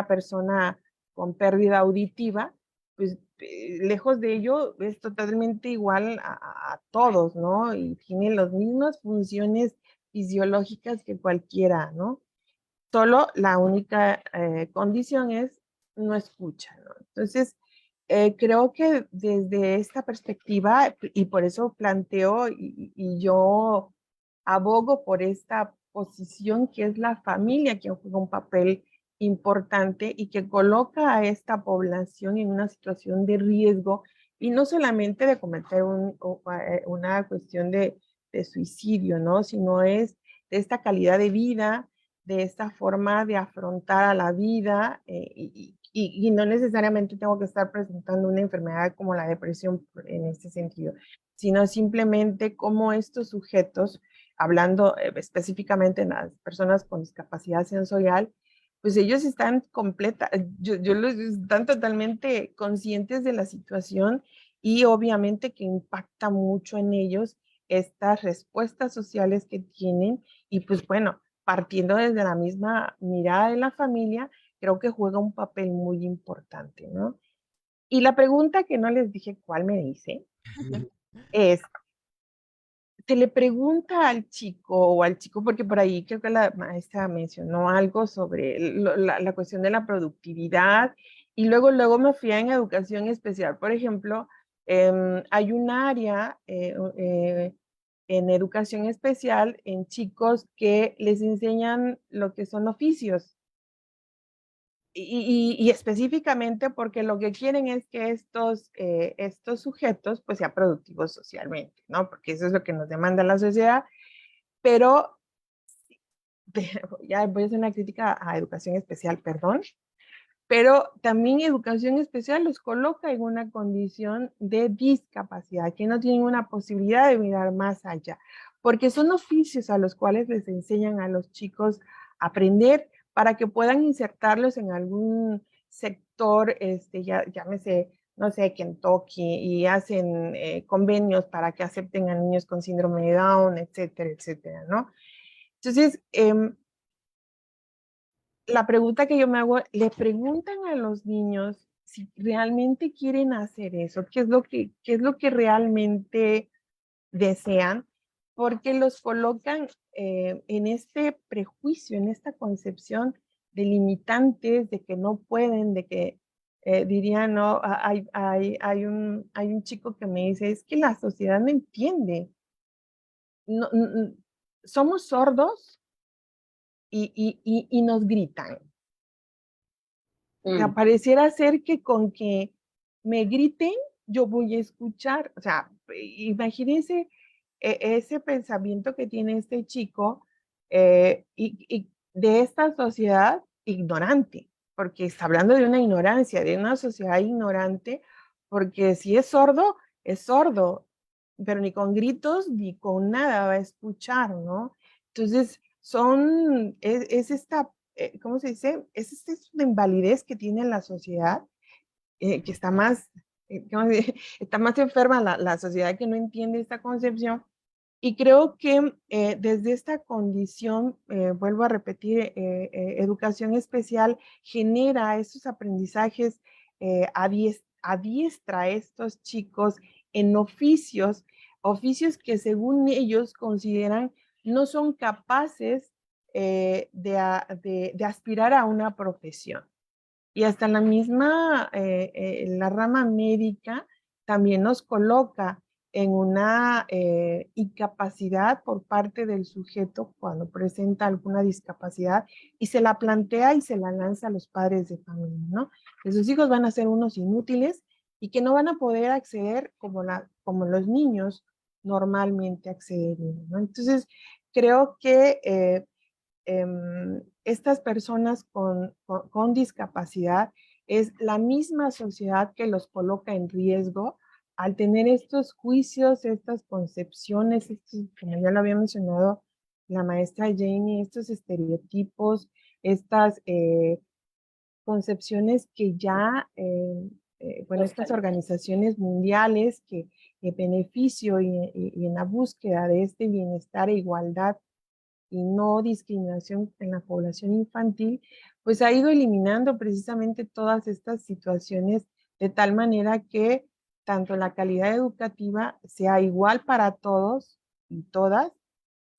persona con pérdida auditiva, pues lejos de ello es totalmente igual a todos, ¿no? Y tiene las mismas funciones fisiológicas que cualquiera, ¿no? Solo la única condición es no escucha, ¿no? Entonces, creo que desde esta perspectiva, y por eso planteo y yo abogo por esta posición que es la familia, que juega un papel importante y que coloca a esta población en una situación de riesgo y no solamente de cometer una cuestión de suicidio, ¿no? Sino es de esta calidad de vida, de esta forma de afrontar a la vida y no necesariamente tengo que estar presentando una enfermedad como la depresión en este sentido, sino simplemente cómo estos sujetos, hablando específicamente en las personas con discapacidad sensorial, pues ellos están están totalmente conscientes de la situación y obviamente que impacta mucho en ellos estas respuestas sociales que tienen y pues bueno, partiendo desde la misma mirada de la familia, creo que juega un papel muy importante, ¿no? Y la pregunta que no les dije cuál me dice es, se le pregunta al chico o al chico, porque por ahí creo que la maestra mencionó algo sobre la cuestión de la productividad y luego me fui en educación especial. Por ejemplo, hay un área en educación especial en chicos que les enseñan lo que son oficios. Y específicamente porque lo que quieren es que estos sujetos pues sean productivos socialmente, ¿no? Porque eso es lo que nos demanda la sociedad, pero ya voy a hacer una crítica a educación especial, perdón, pero también educación especial los coloca en una condición de discapacidad, que no tienen una posibilidad de mirar más allá, porque son oficios a los cuales les enseñan a los chicos a aprender para que puedan insertarlos en algún sector, llámese, no sé, Kentucky, y hacen convenios para que acepten a niños con síndrome de Down, etcétera, etcétera, ¿no? Entonces, la pregunta que yo me hago, ¿le preguntan a los niños si realmente quieren hacer eso? ¿Qué es lo que realmente desean? Porque los colocan en este prejuicio, en esta concepción de limitantes, de que no pueden, de que dirían, no, hay un chico que me dice, es que la sociedad no entiende. No, somos sordos y nos gritan. O sea, Mm, pareciera ser que con que me griten, yo voy a escuchar. O sea, imagínense ese pensamiento que tiene este chico y de esta sociedad ignorante, porque está hablando de una ignorancia, de una sociedad ignorante, porque si es sordo, pero ni con gritos ni con nada va a escuchar, ¿no? Entonces, es esta ¿cómo se dice? Es esta invalidez que tiene la sociedad, que está más, ¿cómo se dice? Está más enferma la sociedad que no entiende esta concepción. Y creo que desde esta condición, vuelvo a repetir, educación especial genera esos aprendizajes, adiestra a estos chicos en oficios que según ellos consideran no son capaces de aspirar a una profesión. Y hasta la misma, la rama médica también nos coloca en una incapacidad por parte del sujeto cuando presenta alguna discapacidad y se la plantea y se la lanza a los padres de familia, ¿no? Que sus hijos van a ser unos inútiles y que no van a poder acceder como los niños normalmente accederían, ¿no? Entonces, creo que estas personas con discapacidad es la misma sociedad que los coloca en riesgo al tener estos juicios, estas concepciones, como ya lo había mencionado la maestra Jamie, estos estereotipos, estas concepciones que ya, bueno, estas organizaciones mundiales que en beneficio y en la búsqueda de este bienestar e igualdad y no discriminación en la población infantil, pues ha ido eliminando precisamente todas estas situaciones de tal manera que tanto la calidad educativa sea igual para todos y todas,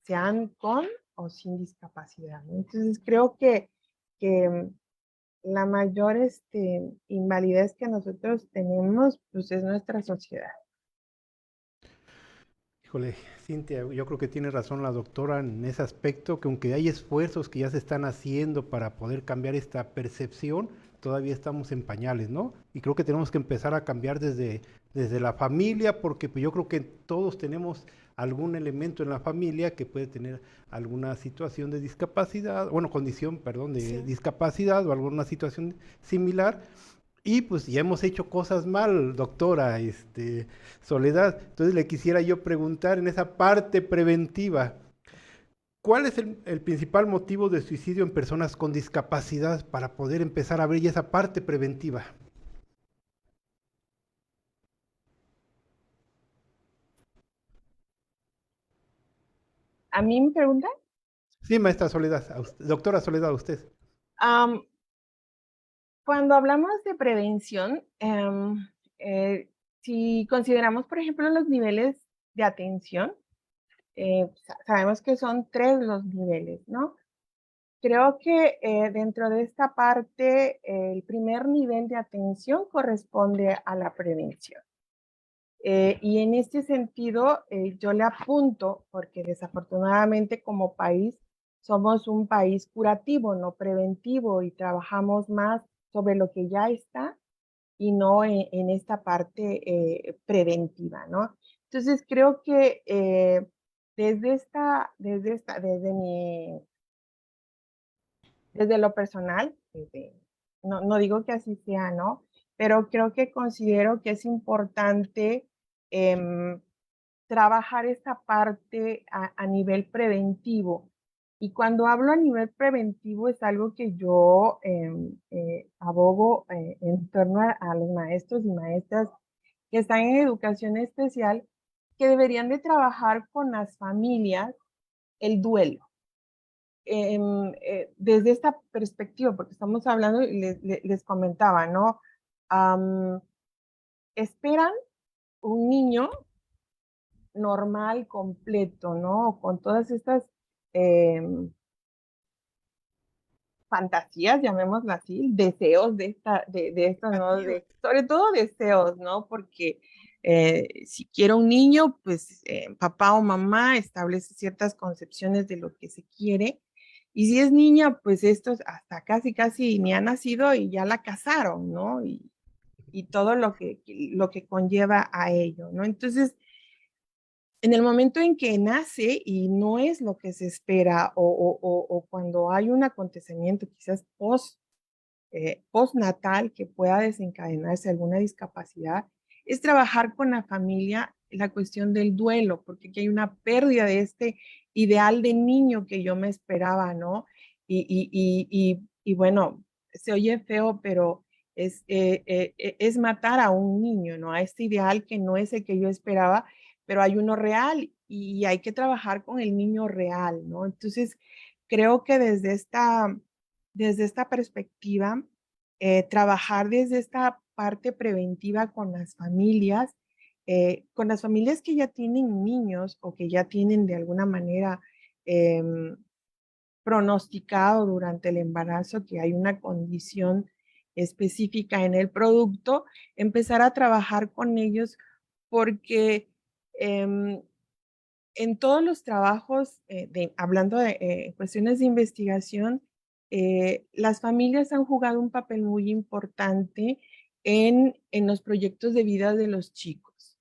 sean con o sin discapacidad, ¿no? Entonces creo que la mayor invalidez que nosotros tenemos pues es nuestra sociedad. Híjole, Cintia, yo creo que tiene razón la doctora en ese aspecto, que aunque hay esfuerzos que ya se están haciendo para poder cambiar esta percepción, todavía estamos en pañales, ¿no? Y creo que tenemos que empezar a cambiar desde la familia, porque pues, yo creo que todos tenemos algún elemento en la familia que puede tener alguna situación de discapacidad, bueno, condición, perdón, de discapacidad o alguna situación similar. Y pues ya hemos hecho cosas mal, doctora, Soledad. Entonces le quisiera yo preguntar en esa parte preventiva, ¿cuál es el principal motivo de suicidio en personas con discapacidad para poder empezar a ver ya esa parte preventiva? ¿A mí me preguntan? Sí, maestra Soledad, doctora Soledad, usted. Um, Cuando hablamos de prevención, si consideramos, por ejemplo, los niveles de atención, sabemos que son 3 los niveles, ¿no? Creo que dentro de esta parte, el primer nivel de atención corresponde a la prevención. Y en este sentido, yo le apunto, porque desafortunadamente como país somos un país curativo, no preventivo, y trabajamos más sobre lo que ya está y no en esta parte preventiva, ¿no? Entonces creo que desde lo personal, no digo que así sea, ¿no? Pero creo que considero que es importante em, trabajar esta parte a nivel preventivo. Y cuando hablo a nivel preventivo es algo que yo abogo en torno a los maestros y maestras que están en educación especial, que deberían de trabajar con las familias el duelo. Desde esta perspectiva, porque estamos hablando, y les comentaba, ¿no? Esperan un niño normal, completo, ¿no? Con todas estas fantasías, llamémoslo así, deseos de estas, ¿no? Sobre todo deseos, ¿no? Porque si quiero un niño, pues papá o mamá establece ciertas concepciones de lo que se quiere. Y si es niña, pues esto hasta casi ni ha nacido y ya la casaron, ¿no? Y todo lo que conlleva a ello, ¿no? Entonces, en el momento en que nace y no es lo que se espera o cuando hay un acontecimiento quizás postnatal que pueda desencadenarse alguna discapacidad, es trabajar con la familia la cuestión del duelo, porque aquí hay una pérdida de este ideal de niño que yo me esperaba, ¿no? Y bueno, se oye feo, pero es matar a un niño, ¿no? A este ideal que no es el que yo esperaba, pero hay uno real y hay que trabajar con el niño real, ¿no? Entonces, creo que desde esta perspectiva, trabajar desde esta parte preventiva con las familias que ya tienen niños o que ya tienen de alguna manera pronosticado durante el embarazo que hay una condición específica en el producto, empezar a trabajar con ellos porque en todos los trabajos, hablando de cuestiones de investigación, las familias han jugado un papel muy importante en los proyectos de vida de los chicos,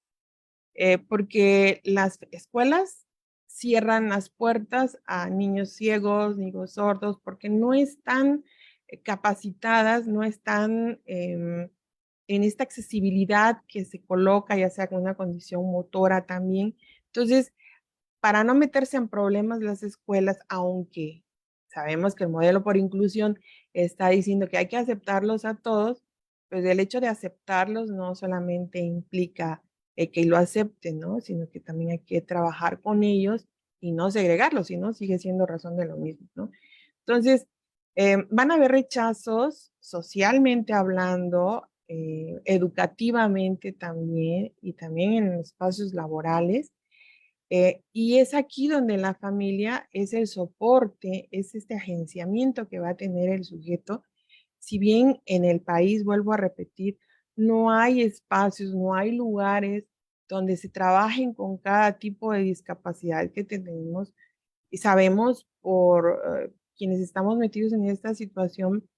porque las escuelas cierran las puertas a niños ciegos, niños sordos, porque no están capacitadas, no están en esta accesibilidad que se coloca, ya sea con una condición motora también. Entonces, para no meterse en problemas las escuelas, aunque sabemos que el modelo por inclusión está diciendo que hay que aceptarlos a todos, pues el hecho de aceptarlos no solamente implica que lo acepten, ¿no? Sino que también hay que trabajar con ellos y no segregarlos, si no, sigue siendo razón de lo mismo, ¿no? Entonces, van a haber rechazos socialmente hablando, educativamente también y también en espacios laborales. Y es aquí donde la familia es el soporte, es este agenciamiento que va a tener el sujeto. Si bien en el país, vuelvo a repetir, no hay espacios, no hay lugares donde se trabajen con cada tipo de discapacidad que tenemos, y sabemos por quienes estamos metidos en esta situación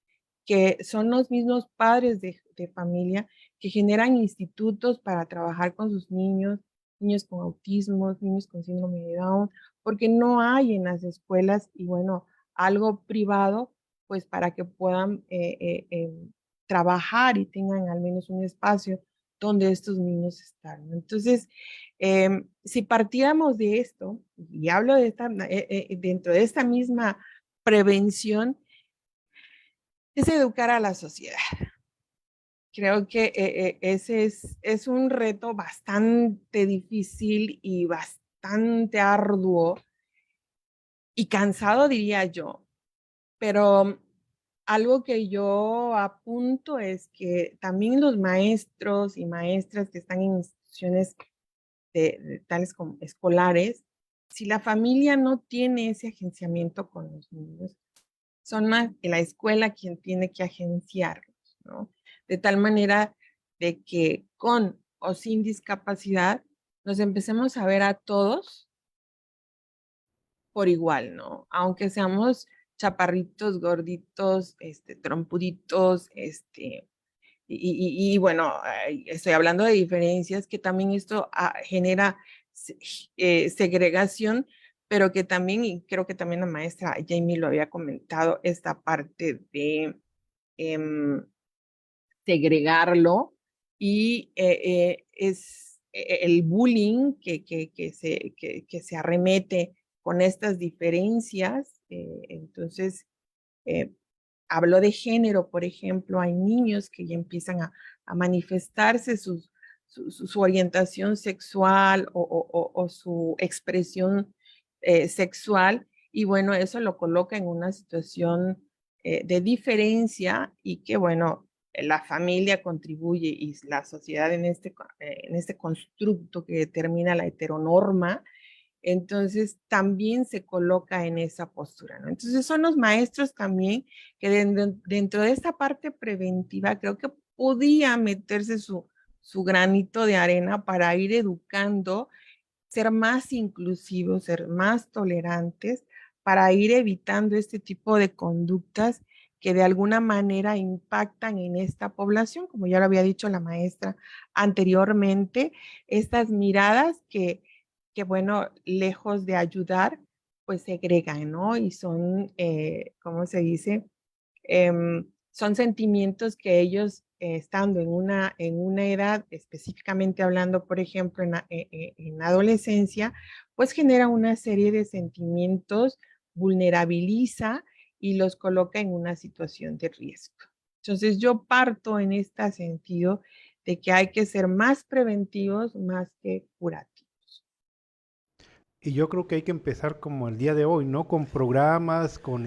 que son los mismos padres de familia que generan institutos para trabajar con sus niños, niños con autismo, niños con síndrome de Down, porque no hay en las escuelas y bueno, algo privado, pues para que puedan trabajar y tengan al menos un espacio donde estos niños están. Entonces, si partiéramos de esto, y hablo de esta, dentro de esta misma prevención, es educar a la sociedad. Creo que ese es un reto bastante difícil y bastante arduo y cansado, diría yo. Pero algo que yo apunto es que también los maestros y maestras que están en instituciones tales como escolares, si la familia no tiene ese agenciamiento con los niños, son más la escuela quien tiene que agenciarlos, ¿no? De tal manera de que con o sin discapacidad nos empecemos a ver a todos por igual, ¿no? Aunque seamos chaparritos, gorditos, trompuditos, bueno, estoy hablando de diferencias que también esto genera segregación, pero que también, y creo que también la maestra Jamie lo había comentado, esta parte de segregarlo y es el bullying que se arremete con estas diferencias. Entonces, hablo de género, por ejemplo, hay niños que ya empiezan a manifestarse su orientación sexual o su expresión sexual, y bueno, eso lo coloca en una situación de diferencia y que, bueno, la familia contribuye y la sociedad en este constructo que determina la heteronorma, entonces también se coloca en esa postura, ¿no? Entonces son los maestros también que dentro de esta parte preventiva creo que podía meterse su granito de arena para ir educando, ser más inclusivos, ser más tolerantes, para ir evitando este tipo de conductas que de alguna manera impactan en esta población, como ya lo había dicho la maestra anteriormente, estas miradas que bueno, lejos de ayudar, pues segregan, ¿no? Y son, ¿cómo se dice? Son sentimientos que ellos, estando en una edad, específicamente hablando, por ejemplo, en adolescencia, pues genera una serie de sentimientos, vulnerabiliza y los coloca en una situación de riesgo. Entonces yo parto en este sentido de que hay que ser más preventivos más que curativos. Y yo creo que hay que empezar como el día de hoy, ¿no? Con programas, con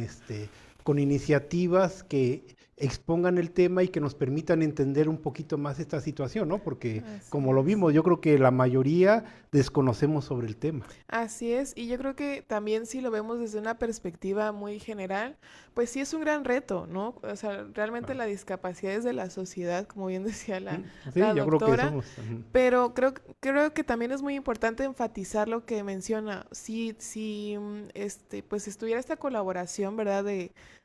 iniciativas que expongan el tema y que nos permitan entender un poquito más esta situación, ¿no? Porque Así como lo es. vimos, yo creo que la mayoría desconocemos sobre el tema. Así es, y yo creo que también si lo vemos desde una perspectiva muy general, pues sí es un gran reto, ¿no? O sea, realmente Ah. la discapacidad es de la sociedad, como bien decía la Sí, yo creo que doctora, somos. pero creo que también es muy importante enfatizar lo que menciona. Si pues estuviera esta colaboración, ¿verdad?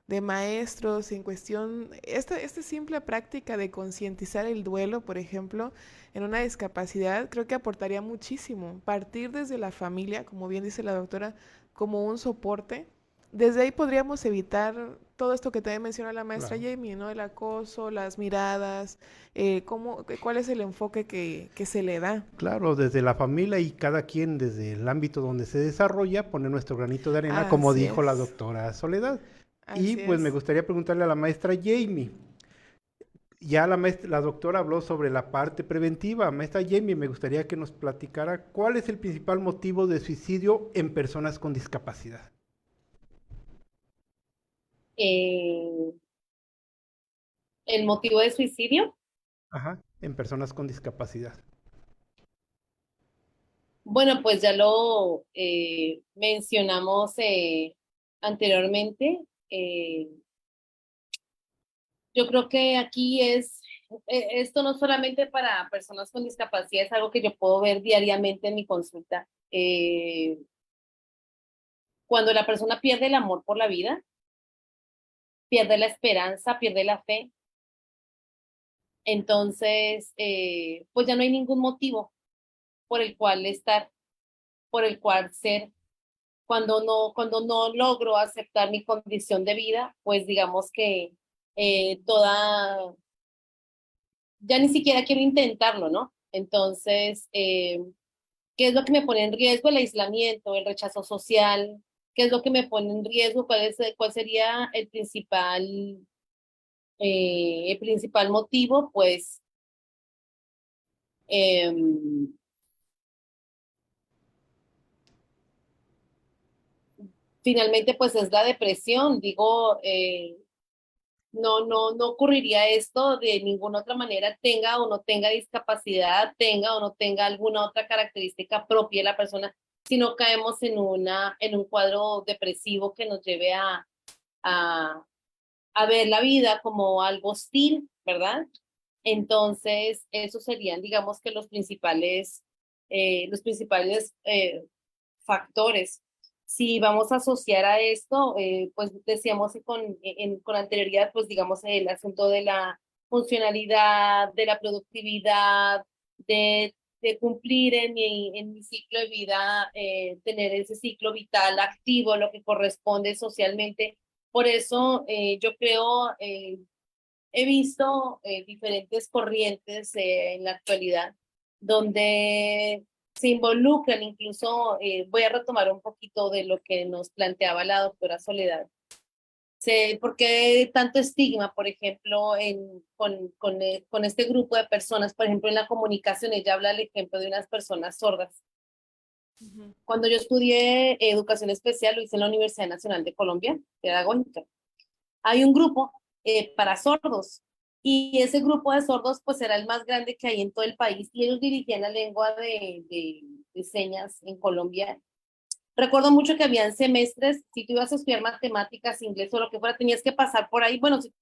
De maestros en cuestión, esta simple práctica de concientizar el duelo, por ejemplo, en una discapacidad, creo que aportaría muchísimo. Partir desde la familia, como bien dice la doctora, como un soporte, desde ahí podríamos evitar todo esto que también menciona la maestra Claro. Jamie, ¿no? El acoso, las miradas, cuál es el enfoque que se le da. Claro, desde la familia y cada quien desde el ámbito donde se desarrolla, pone nuestro granito de arena, como Así dijo la es, doctora Soledad. Y así pues me es. gustaría preguntarle a la maestra Jamie. Ya la doctora habló sobre la parte preventiva. Maestra Jamie, me gustaría que nos platicara cuál es el principal motivo de suicidio en personas con discapacidad. Eh, el motivo de suicidio, Ajá, en personas con discapacidad. bueno, pues ya lo mencionamos anteriormente. Eh, yo creo que aquí esto no solamente para personas con discapacidad, es algo que yo puedo ver diariamente en mi consulta. Cuando la persona pierde el amor por la vida, pierde la esperanza, pierde la fe, entonces, pues ya no hay ningún motivo por el cual estar, por el cual ser. Cuando no logro aceptar mi condición de vida, pues digamos que ya ni siquiera quiero intentarlo, ¿no? Entonces, ¿qué es lo que me pone en riesgo? El aislamiento, el rechazo social. ¿Qué es lo que me pone en riesgo? ¿Cuál sería el principal motivo? Pues em, finalmente pues es la depresión. Digo, no ocurriría esto de ninguna otra manera, tenga o no tenga discapacidad, tenga o no tenga alguna otra característica propia de la persona, si no caemos en un cuadro depresivo que nos lleve a, a ver la vida como algo hostil, ¿verdad? Entonces, esos serían, digamos que los principales factores. Si vamos a asociar a esto, pues decíamos que con anterioridad, pues digamos el asunto de la funcionalidad, de la productividad, de cumplir en mi ciclo de vida, tener ese ciclo vital activo, lo que corresponde socialmente. Por eso yo creo, he visto diferentes corrientes en la actualidad donde se involucran, incluso voy a retomar un poquito de lo que nos planteaba la doctora Soledad. ¿Por qué tanto estigma, por ejemplo, con este grupo de personas? Por ejemplo, en la comunicación, ella habla del ejemplo de unas personas sordas. Ujú. Cuando yo estudié educación especial, lo hice en la Universidad Nacional de Colombia, pedagógica. Hay un grupo para sordos y ese grupo de sordos pues era el más grande que hay en todo el país y ellos dirigían la lengua de señas en Colombia. Recuerdo mucho que habían semestres, si tú ibas a estudiar matemáticas, inglés o lo que fuera, tenías que pasar por ahí, bueno, si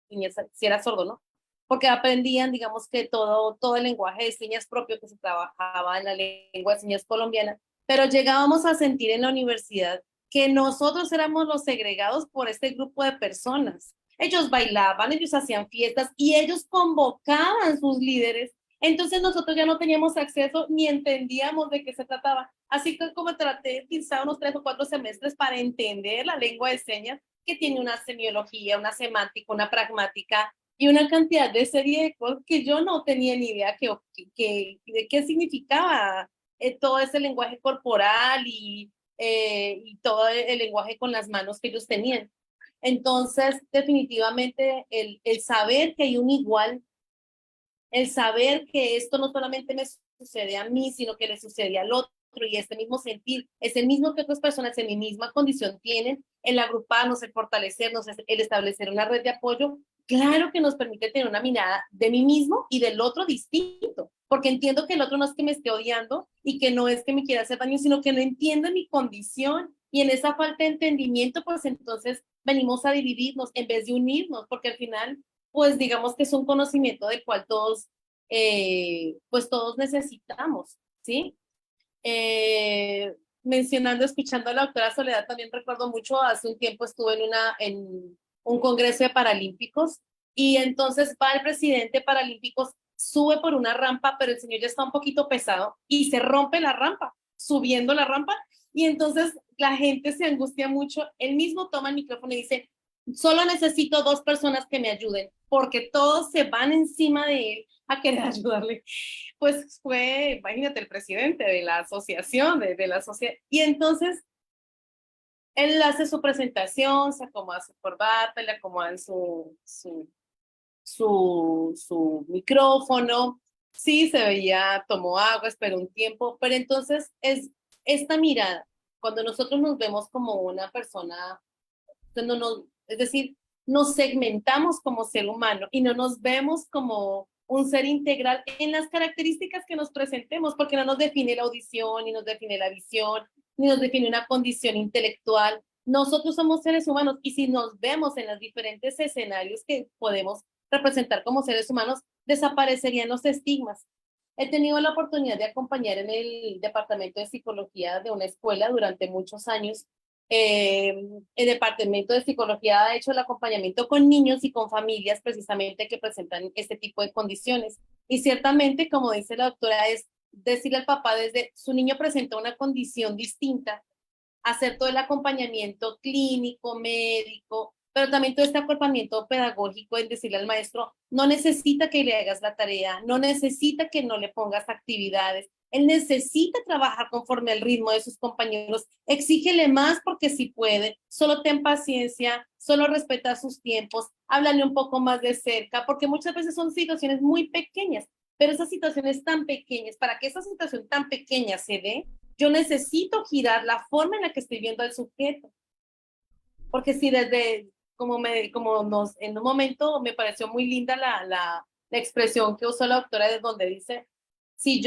eras sordo, ¿no? Porque aprendían, digamos que todo el lenguaje de señas propio que se trabajaba en la lengua de señas colombiana, pero llegábamos a sentir en la universidad que nosotros éramos los segregados por este grupo de personas. Ellos bailaban, ellos hacían fiestas y ellos convocaban sus líderes. Entonces nosotros ya no teníamos acceso ni entendíamos de qué se trataba. Así que como traté quizá unos 3 o 4 semestres para entender la lengua de señas, que tiene una semiología, una semántica, una pragmática y una cantidad de serie de cosas que yo no tenía ni idea de qué significaba todo ese lenguaje corporal y todo el lenguaje con las manos que ellos tenían. Entonces, definitivamente, el saber que hay un igual, el saber que esto no solamente me sucede a mí, sino que le sucede al otro, y este mismo sentir es el mismo que otras personas en mi misma condición tienen, el agruparnos, el fortalecernos, el establecer una red de apoyo, claro que nos permite tener una mirada de mí mismo y del otro distinto, porque entiendo que el otro no es que me esté odiando y que no es que me quiera hacer daño, sino que no entiende mi condición, y en esa falta de entendimiento, pues entonces venimos a dividirnos en vez de unirnos, porque al final pues digamos que es un conocimiento del cual pues todos necesitamos, ¿sí? Mencionando, escuchando a la doctora Soledad, también recuerdo mucho, hace un tiempo estuve en un congreso de paralímpicos y entonces va el presidente paralímpicos, sube por una rampa, pero el señor ya está un poquito pesado y se rompe la rampa, subiendo la rampa Y entonces la gente se angustia mucho. Él mismo toma el micrófono y dice, solo necesito 2 personas que me ayuden, porque todos se van encima de él a querer ayudarle. Pues fue, imagínate, el presidente de la asociación, de la sociedad. Y entonces él hace su presentación, se acomoda su corbata, le acomodan su micrófono. Sí, se veía, tomó agua, esperó un tiempo, pero entonces es esta mirada, cuando nosotros nos vemos como una persona, cuando es decir, nos segmentamos como ser humano y no nos vemos como un ser integral en las características que nos presentemos, porque no nos define la audición, ni nos define la visión, ni nos define una condición intelectual. Nosotros somos seres humanos y si nos vemos en los diferentes escenarios que podemos representar como seres humanos, desaparecerían los estigmas. He tenido la oportunidad de acompañar en el departamento de psicología de una escuela durante muchos años. El departamento de psicología ha hecho el acompañamiento con niños y con familias precisamente que presentan este tipo de condiciones. Y ciertamente, como dice la doctora, es decirle al papá desde su niño presenta una condición distinta, hacer todo el acompañamiento clínico, médico, pero también todo este acompañamiento pedagógico en decirle al maestro, no necesita que le hagas la tarea, no necesita que no le pongas actividades, él necesita trabajar conforme al ritmo de sus compañeros, exígele más porque si puede, solo ten paciencia, solo respeta sus tiempos, háblale un poco más de cerca, porque muchas veces son situaciones muy pequeñas, pero esas situaciones tan pequeñas, para que esa situación tan pequeña se dé, yo necesito girar la forma en la que estoy viendo al sujeto. Porque si desde, en un momento me pareció muy linda la expresión que usó la doctora, de donde dice, si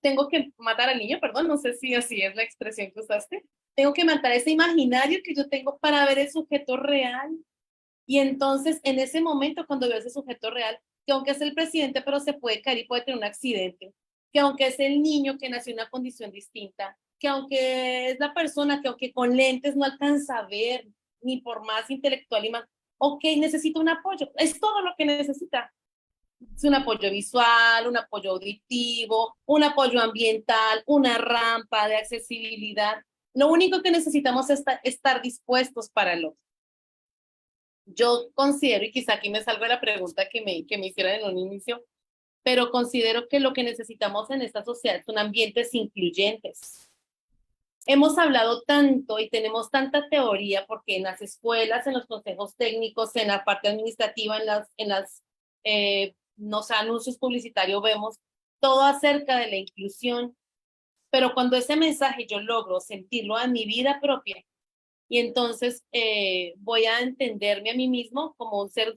tengo que matar al niño, perdón, no sé si así es la expresión que usaste, tengo que matar ese imaginario que yo tengo para ver el sujeto real. Y entonces, en ese momento, cuando veo ese sujeto real, que aunque es el presidente, pero se puede caer y puede tener un accidente, que aunque es el niño que nació en una condición distinta, que aunque es la persona que aunque con lentes no alcanza a ver, ni por más intelectual y más, ok, necesita un apoyo, es todo lo que necesita. Es un apoyo visual, un apoyo auditivo, un apoyo ambiental, una rampa de accesibilidad. Lo único que necesitamos es estar dispuestos para el otro. Yo considero, y quizá aquí me salga la pregunta que me hicieron en un inicio, pero considero que lo que necesitamos en esta sociedad son ambientes incluyentes. Hemos hablado tanto y tenemos tanta teoría porque en las escuelas, en los consejos técnicos, en la parte administrativa, los anuncios publicitarios vemos todo acerca de la inclusión, pero cuando ese mensaje yo logro sentirlo en mi vida propia, y entonces voy a entenderme a mí mismo como un ser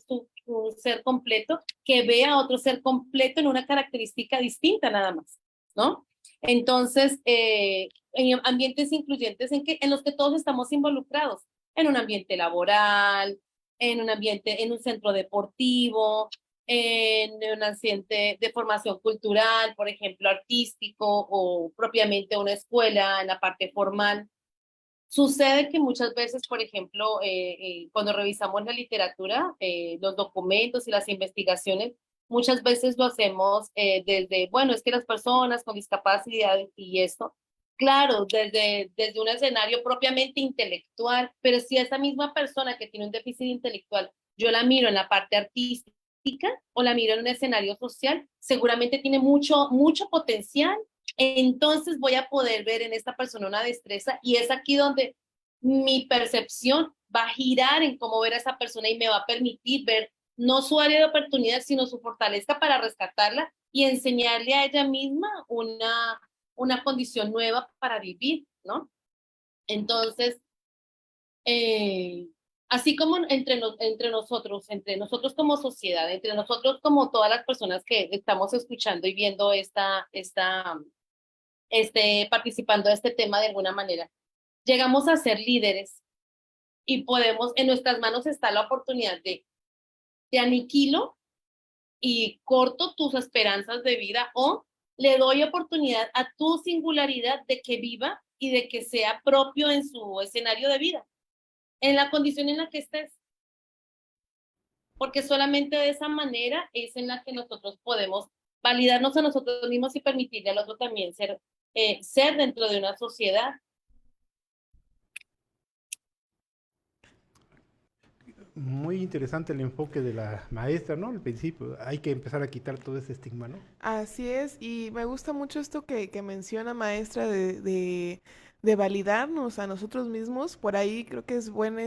completo que vea a otro ser completo en una característica distinta nada más, ¿no? Entonces, en ambientes incluyentes en los que todos estamos involucrados, en un ambiente laboral, en un centro deportivo, en un ambiente de formación cultural, por ejemplo, artístico o propiamente una escuela en la parte formal. Sucede que muchas veces, por ejemplo, cuando revisamos la literatura, los documentos y las investigaciones, muchas veces lo hacemos desde, bueno, es que las personas con discapacidad y esto, claro, desde un escenario propiamente intelectual, pero si esa misma persona que tiene un déficit intelectual, yo la miro en la parte artística o la miro en un escenario social, seguramente tiene mucho, mucho potencial, entonces voy a poder ver en esta persona una destreza y es aquí donde mi percepción va a girar en cómo ver a esa persona y me va a permitir ver no su área de oportunidad, sino su fortaleza para rescatarla y enseñarle a ella misma una condición nueva para vivir, ¿no? Entonces, eh, así como entre nosotros como sociedad, entre nosotros como todas las personas que estamos escuchando y viendo participando de este tema de alguna manera, llegamos a ser líderes y podemos, en nuestras manos está la oportunidad de aniquilo y corto tus esperanzas de vida o le doy oportunidad a tu singularidad de que viva y de que sea propio en su escenario de vida, en la condición en la que estés. Porque solamente de esa manera es en la que nosotros podemos validarnos a nosotros mismos y permitirle al otro también ser dentro de una sociedad. Muy interesante el enfoque de la maestra, ¿no? Al principio, hay que empezar a quitar todo ese estigma, ¿no? Así es, y me gusta mucho esto que menciona maestra de validarnos a nosotros mismos. Por ahí creo que es buen,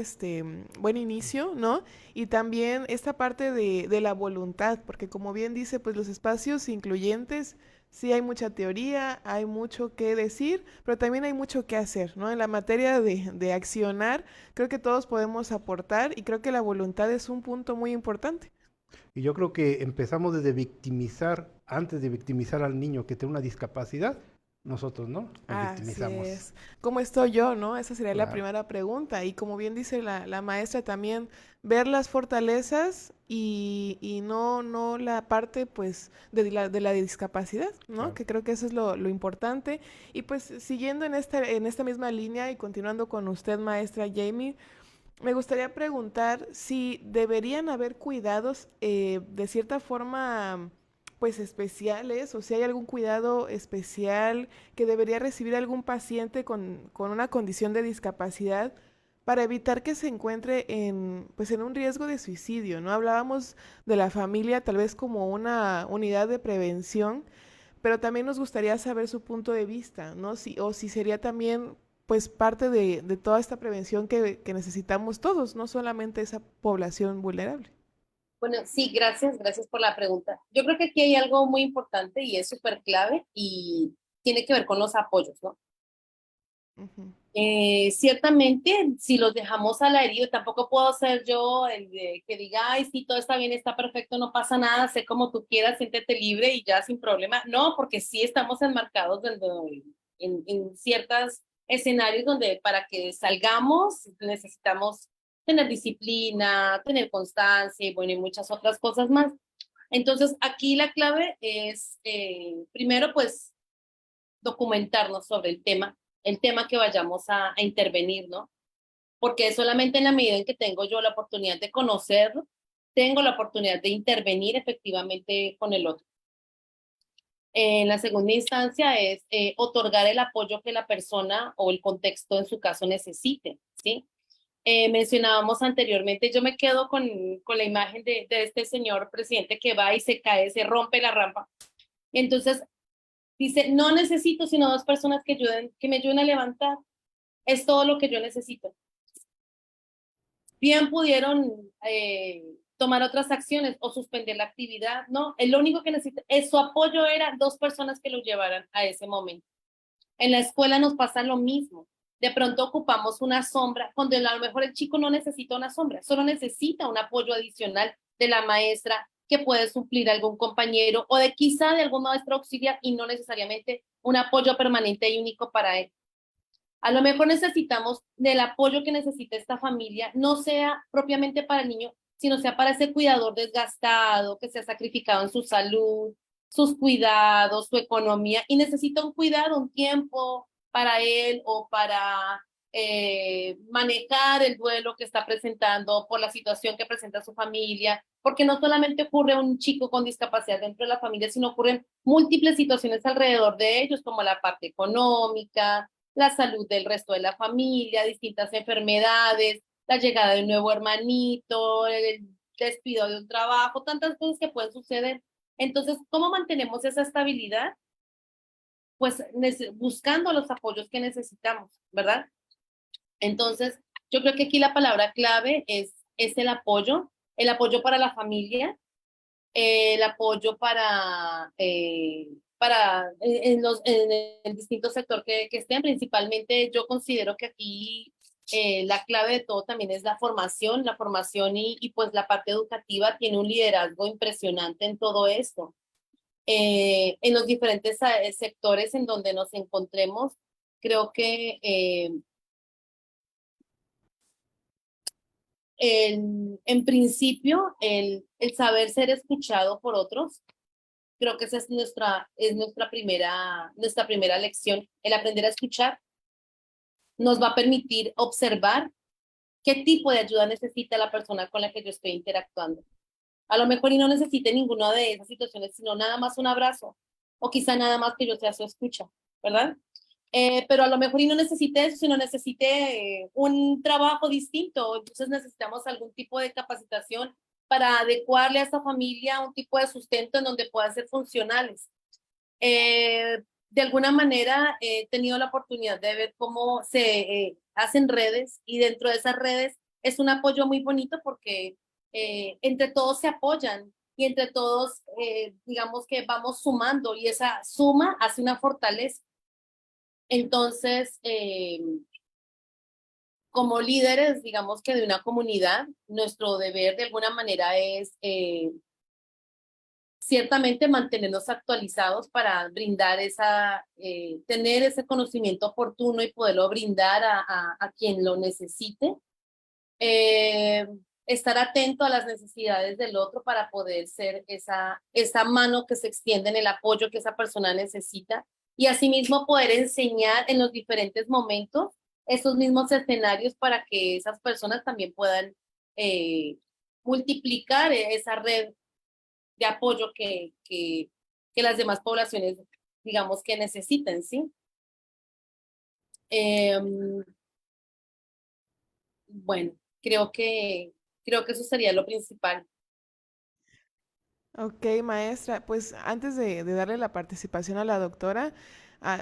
buen inicio, ¿no? Y también esta parte de la voluntad, porque como bien dice, pues los espacios incluyentes, sí hay mucha teoría, hay mucho que decir, pero también hay mucho que hacer, ¿no? En la materia de accionar, creo que todos podemos aportar y creo que la voluntad es un punto muy importante. Y yo creo que empezamos desde victimizar, antes de victimizar al niño que tiene una discapacidad, nosotros, ¿no? Nos Así victimizamos. es. ¿Cómo estoy yo, no? Esa sería la Claro. primera pregunta. Y como bien dice la maestra también, ver las fortalezas y no la parte, pues, de la discapacidad, ¿no? Claro. Que creo que eso es lo importante. Y pues, siguiendo en esta misma línea y continuando con usted, maestra Jamie, me gustaría preguntar si deberían haber cuidados de cierta forma, pues especiales, o si hay algún cuidado especial que debería recibir algún paciente con una condición de discapacidad para evitar que se encuentre pues en un riesgo de suicidio, ¿no? Hablábamos de la familia tal vez como una unidad de prevención, pero también nos gustaría saber su punto de vista, ¿no? O si sería también, pues, parte de toda esta prevención que necesitamos todos, no solamente esa población vulnerable. Bueno, sí, gracias, gracias por la pregunta. Yo creo que aquí hay algo muy importante y es súper clave y tiene que ver con los apoyos, ¿no? Ujú. Ciertamente, si los dejamos al herido, tampoco puedo ser yo el de que diga, ay, sí, todo está bien, está perfecto, no pasa nada, sé como tú quieras, siéntete libre y ya sin problema. No, porque sí estamos enmarcados en ciertos escenarios donde para que salgamos necesitamos tener disciplina, tener constancia y bueno, y muchas otras cosas más. Entonces, aquí la clave es, primero, pues, documentarnos sobre el tema que vayamos a intervenir, ¿no? Porque solamente en la medida en que tengo yo la oportunidad de conocerlo, tengo la oportunidad de intervenir efectivamente con el otro. En la segunda instancia es otorgar el apoyo que la persona o el contexto en su caso necesite, ¿sí? Mencionábamos anteriormente, yo me quedo con la imagen de este señor presidente que va y se cae, se rompe la rampa. Entonces, dice, no necesito sino dos personas que me ayuden a levantar. Es todo lo que yo necesito. Bien pudieron tomar otras acciones o suspender la actividad, ¿no? Lo único que necesita, su apoyo era dos personas que lo llevaran a ese momento. En la escuela nos pasa lo mismo. De pronto ocupamos una sombra, cuando a lo mejor el chico no necesita una sombra, solo necesita un apoyo adicional de la maestra que puede suplir a algún compañero o de quizá de algún maestro auxiliar y no necesariamente un apoyo permanente y único para él. A lo mejor necesitamos del apoyo que necesita esta familia, no sea propiamente para el niño, sino sea para ese cuidador desgastado, que se ha sacrificado en su salud, sus cuidados, su economía, y necesita un cuidado, un tiempo para él o para manejar el duelo que está presentando por la situación que presenta su familia, porque no solamente ocurre un chico con discapacidad dentro de la familia, sino ocurren múltiples situaciones alrededor de ellos, como la parte económica, la salud del resto de la familia, distintas enfermedades, la llegada de un nuevo hermanito, el despido de un trabajo, tantas cosas que pueden suceder. Entonces, ¿cómo mantenemos esa estabilidad? Pues buscando los apoyos que necesitamos, ¿verdad? Entonces, yo creo que aquí la palabra clave es el apoyo para la familia, el apoyo en el distinto sector que estén. Principalmente yo considero que aquí la clave de todo también es la formación y pues la parte educativa tiene un liderazgo impresionante en todo esto. En los diferentes sectores en donde nos encontremos, creo que en principio el saber ser escuchado por otros. Creo que esa es nuestra primera lección. El aprender a escuchar nos va a permitir observar qué tipo de ayuda necesita la persona con la que yo estoy interactuando. A lo mejor y no necesite ninguna de esas situaciones, sino nada más un abrazo, o quizá nada más que yo sea su escucha, ¿verdad? pero a lo mejor y no necesite eso, sino necesite un trabajo distinto. Entonces necesitamos algún tipo de capacitación para adecuarle a esta familia un tipo de sustento en donde puedan ser funcionales. De alguna manera he tenido la oportunidad de ver cómo se hacen redes, y dentro de esas redes es un apoyo muy bonito porque entre todos se apoyan y entre todos digamos que vamos sumando, y esa suma hace una fortaleza. Entonces, como líderes, digamos que de una comunidad, nuestro deber de alguna manera es ciertamente mantenernos actualizados para brindar tener ese conocimiento oportuno y poderlo brindar a quien lo necesite. Eh, Estar atento a las necesidades del otro para poder ser esa mano que se extiende en el apoyo que esa persona necesita, y asimismo poder enseñar en los diferentes momentos esos mismos escenarios para que esas personas también puedan multiplicar esa red de apoyo que las demás poblaciones, digamos, que necesiten, ¿sí? Bueno, creo que eso sería lo principal. Ok, maestra, pues antes de darle la participación a la doctora,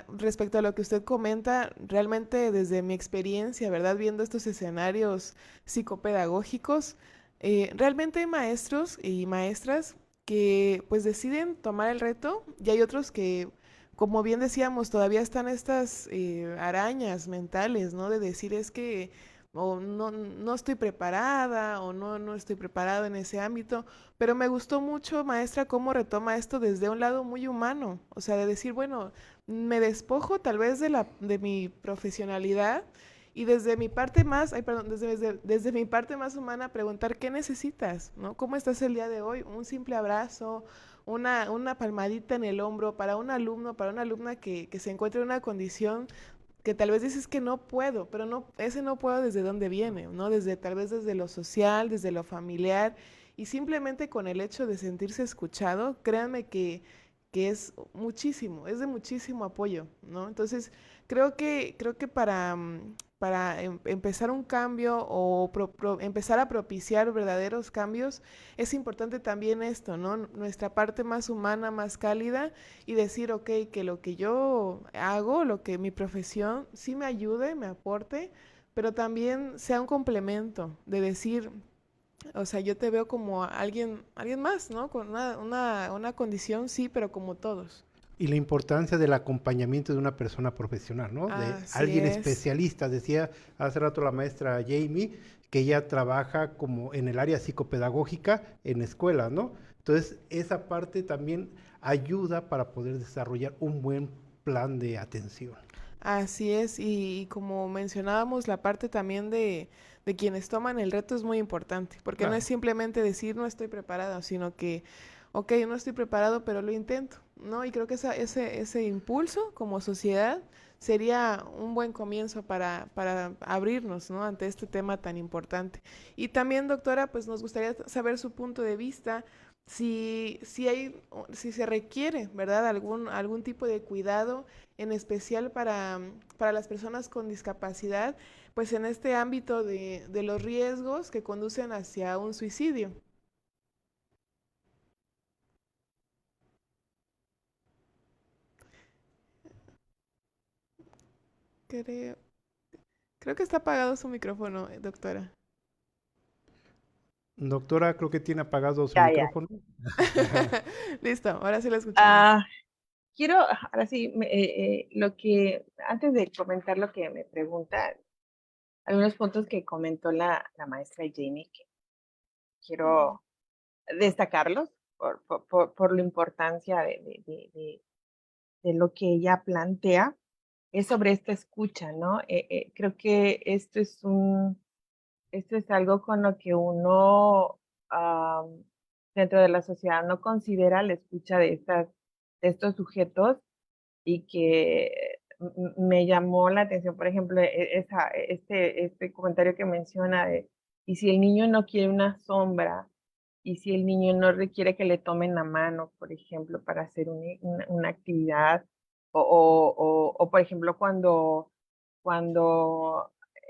respecto a lo que usted comenta, realmente desde mi experiencia, ¿verdad? Viendo estos escenarios psicopedagógicos, realmente hay maestros y maestras que pues deciden tomar el reto, y hay otros que, como bien decíamos, todavía están estas arañas mentales, ¿no? De decir es que o no estoy preparada o no estoy preparado en ese ámbito. Pero me gustó mucho, maestra, cómo retoma esto desde un lado muy humano, o sea, de decir, bueno, me despojo tal vez de mi profesionalidad y desde mi parte más, ay, perdón, desde mi parte más humana preguntar qué necesitas, ¿no? ¿Cómo estás el día de hoy? Un simple abrazo, una palmadita en el hombro para un alumno, para una alumna que se encuentre en una condición que tal vez dices que no puedo, pero no, ese no puedo desde dónde viene, ¿no? Desde tal vez desde lo social, desde lo familiar, y simplemente con el hecho de sentirse escuchado, créanme que es de muchísimo apoyo, ¿no? Entonces, creo que para empezar un cambio o empezar a propiciar verdaderos cambios, es importante también esto, ¿no? Nuestra parte más humana, más cálida, y decir, ok, que lo que yo hago, lo que mi profesión sí me ayude, me aporte, pero también sea un complemento de decir, o sea, yo te veo como alguien más, ¿no? Con una condición, sí, pero como todos. Y la importancia del acompañamiento de una persona profesional, ¿no? De Así alguien es. especialista. Decía hace rato la maestra Jamie que ella trabaja como en el área psicopedagógica en escuelas, ¿no? Entonces, esa parte también ayuda para poder desarrollar un buen plan de atención. Así es, y como mencionábamos, la parte también de quienes toman el reto es muy importante, porque no es Claro. simplemente decir no estoy preparado, sino que, ok, no estoy preparado, pero lo intento, ¿no? Y creo que ese impulso como sociedad sería un buen comienzo para abrirnos, ¿no? Ante este tema tan importante. Y también, doctora, pues nos gustaría saber su punto de vista, si se requiere, ¿verdad? Algún tipo de cuidado en especial para las personas con discapacidad, pues en este ámbito de los riesgos que conducen hacia un suicidio. Creo, creo que está apagado su micrófono, doctora. Doctora, creo que tiene apagado su Ya, ya. micrófono. Listo, ahora sí la escuchamos. Ah, quiero, ahora sí, lo que, antes de comentar lo que me pregunta, algunos puntos que comentó la maestra Jamie, que Ujú. quiero destacarlos por la importancia de lo que ella plantea, es sobre esta escucha, ¿no? Creo que esto es algo con lo que uno dentro de la sociedad no considera la escucha de estos sujetos, y que me llamó la atención, por ejemplo, este comentario que menciona de, y si el niño no quiere una sombra, y si el niño no requiere que le tomen la mano, por ejemplo, para hacer una actividad, O, por ejemplo, cuando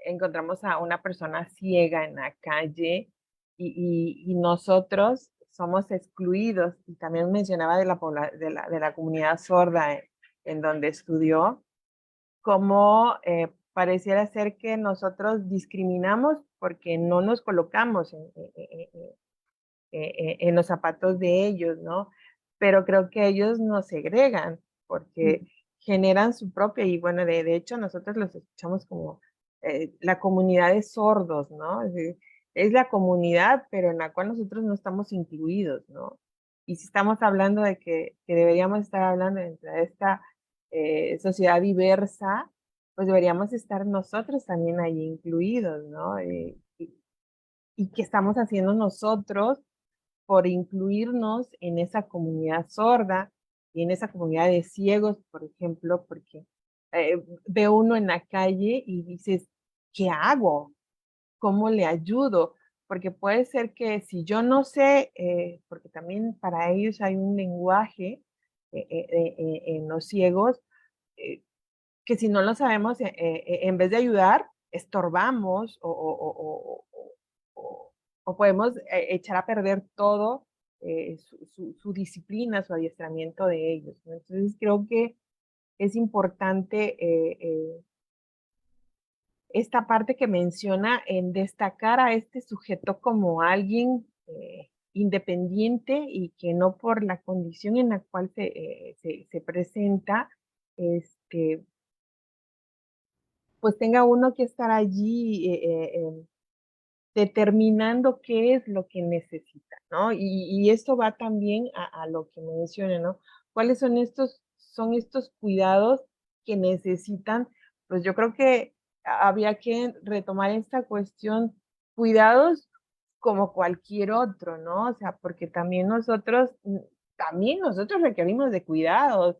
encontramos a una persona ciega en la calle y nosotros somos excluidos, y también mencionaba de la comunidad sorda en donde estudió, como pareciera ser que nosotros discriminamos porque no nos colocamos en los zapatos de ellos, ¿no? Pero creo que ellos nos segregan porque generan su propia, y bueno, de hecho nosotros los escuchamos como la comunidad de sordos, ¿no? Es la comunidad, pero en la cual nosotros no estamos incluidos, ¿no? Y si estamos hablando de que deberíamos estar hablando dentro de esta sociedad diversa, pues deberíamos estar nosotros también ahí incluidos, ¿no? Y qué estamos haciendo nosotros por incluirnos en esa comunidad sorda y en esa comunidad de ciegos, por ejemplo, porque ve uno en la calle y dices, ¿qué hago? ¿Cómo le ayudo? Porque puede ser que si yo no sé, porque también para ellos hay un lenguaje en los ciegos, eh, que si no lo sabemos, en vez de ayudar, estorbamos o, o podemos echar a perder todo su disciplina, su adiestramiento de ellos, ¿no? Entonces creo que es importante esta parte que menciona en destacar a este sujeto como alguien independiente y que no por la condición en la cual se presenta, este, pues tenga uno que estar allí determinando qué es lo que necesita, ¿no? Y esto va también a lo que menciona, ¿no? ¿Cuáles son estos cuidados que necesitan? Pues yo creo que había que retomar esta cuestión, cuidados como cualquier otro, ¿no? O sea, porque también nosotros requerimos de cuidados,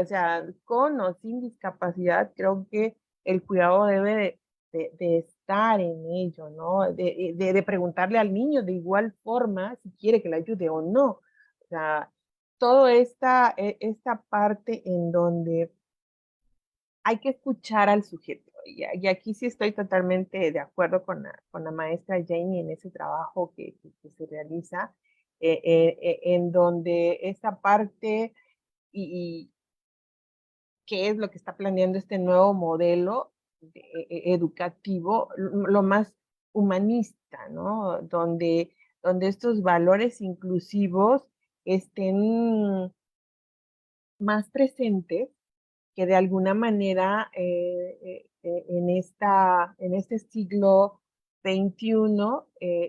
o sea, con o sin discapacidad, creo que el cuidado debe de estar en ello, ¿no? De preguntarle al niño de igual forma si quiere que le ayude o no. O sea, toda esta parte en donde hay que escuchar al sujeto. Y aquí sí estoy totalmente de acuerdo con la maestra Jamie en ese trabajo que se realiza, en donde esta parte y qué es lo que está planeando este nuevo modelo educativo, lo más humanista, ¿no? Donde estos valores inclusivos estén más presentes, que de alguna manera en este siglo XXI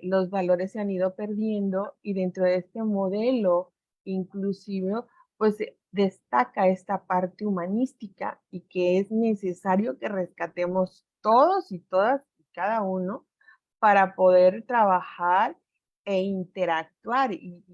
los valores se han ido perdiendo y dentro de este modelo inclusivo, pues destaca esta parte humanística y que es necesario que rescatemos todos y todas y cada uno para poder trabajar e interactuar y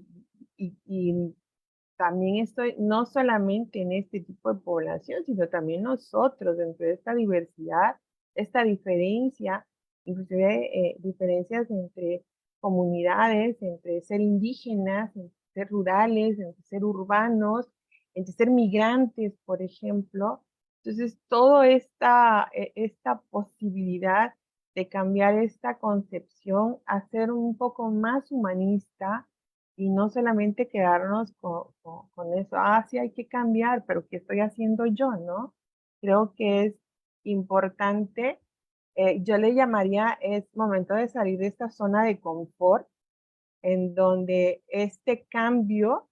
también estoy no solamente en este tipo de población, sino también nosotros dentro de esta diversidad, esta diferencia, inclusive diferencias entre comunidades, entre ser indígenas, entre ser rurales, entre ser urbanos, entre ser migrantes, por ejemplo. Entonces, toda esta posibilidad de cambiar esta concepción a ser un poco más humanista, y no solamente quedarnos con eso, sí hay que cambiar, pero ¿qué estoy haciendo yo, no? Creo que es importante, yo le llamaría, es momento de salir de esta zona de confort, en donde este cambio,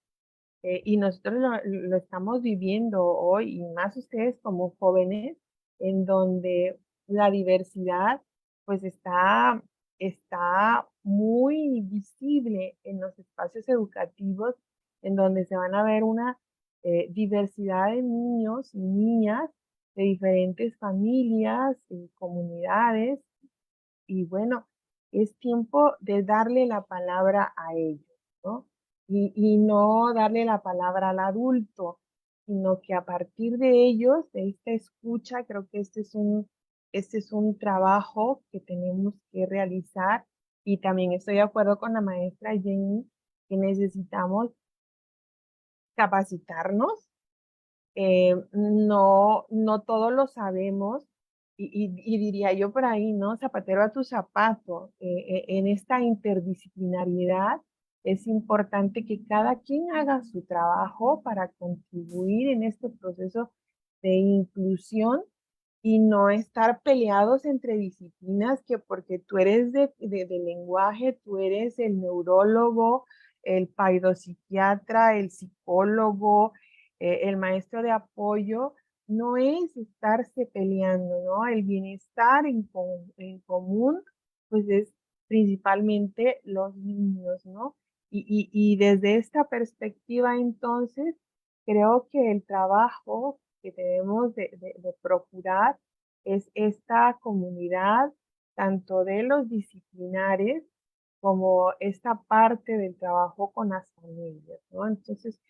y nosotros lo estamos viviendo hoy, y más ustedes como jóvenes, en donde la diversidad pues está muy visible en los espacios educativos, en donde se van a ver una diversidad de niños y niñas de diferentes familias y comunidades, y bueno, es tiempo de darle la palabra a ellos, ¿no? Y no darle la palabra al adulto, sino que a partir de ellos, de esta escucha, creo que este es un trabajo que tenemos que realizar, y también estoy de acuerdo con la maestra Jenny que necesitamos capacitarnos no todos lo sabemos y diría yo por ahí, ¿no? Zapatero a tu zapato. En esta interdisciplinariedad es importante que cada quien haga su trabajo para contribuir en este proceso de inclusión y no estar peleados entre disciplinas que porque tú eres de lenguaje, tú eres el neurólogo, el paidopsiquiatra, el psicólogo, el maestro de apoyo, no es estarse peleando, ¿no? El bienestar en común, pues es principalmente los niños, ¿no? Y desde esta perspectiva, entonces, creo que el trabajo que debemos de procurar es esta comunidad, tanto de los disciplinares como esta parte del trabajo con las familias, ¿no? Entonces,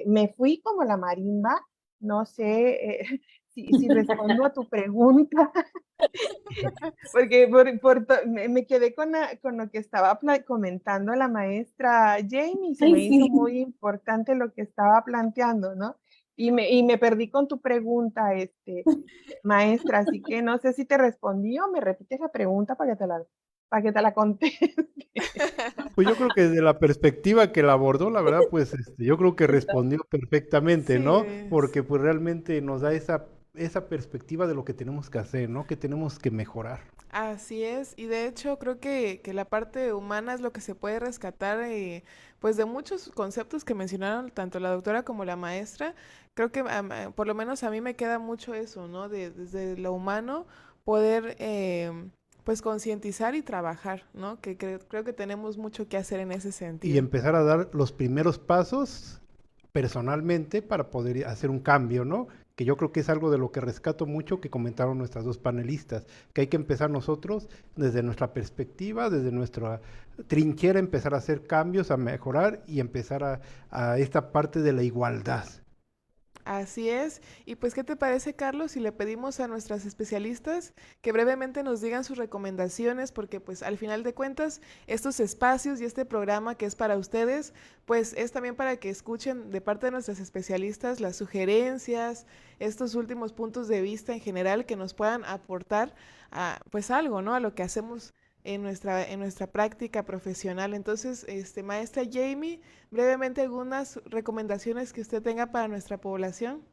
me fui como la marimba, no sé si respondo a tu pregunta, porque me quedé con lo que estaba comentando la maestra Jamie, se Ay, me hizo sí. muy importante lo que estaba planteando, ¿no? Y me perdí con tu pregunta, maestra, así que no sé si te respondí o me repites la pregunta para que te la conteste. Pues yo creo que desde la perspectiva que la abordó, la verdad, pues yo creo que respondió perfectamente, Sí, ¿no? es. Porque pues realmente nos da esa perspectiva de lo que tenemos que hacer, ¿no? Que tenemos que mejorar. Así es, y de hecho creo que la parte humana es lo que se puede rescatar pues de muchos conceptos que mencionaron tanto la doctora como la maestra. Creo que por lo menos a mí me queda mucho eso, ¿no? Desde lo humano poder pues concientizar y trabajar, ¿no? Que creo que tenemos mucho que hacer en ese Y sentido. empezar a dar los primeros pasos personalmente para poder hacer un cambio, ¿no? Que yo creo que es algo de lo que rescato mucho que comentaron nuestras dos panelistas, que hay que empezar nosotros desde nuestra perspectiva, desde nuestra trinchera, empezar a hacer cambios, a mejorar y empezar a esta parte de la igualdad. Así es. Y pues, ¿qué te parece, Carlos, si le pedimos a nuestras especialistas que brevemente nos digan sus recomendaciones? Porque pues al final de cuentas, estos espacios y este programa que es para ustedes, pues es también para que escuchen de parte de nuestras especialistas las sugerencias, estos últimos puntos de vista en general que nos puedan aportar a, pues algo, ¿no? A lo que hacemos en nuestra práctica profesional. Entonces, maestra Jamie, brevemente algunas recomendaciones que usted tenga para nuestra población.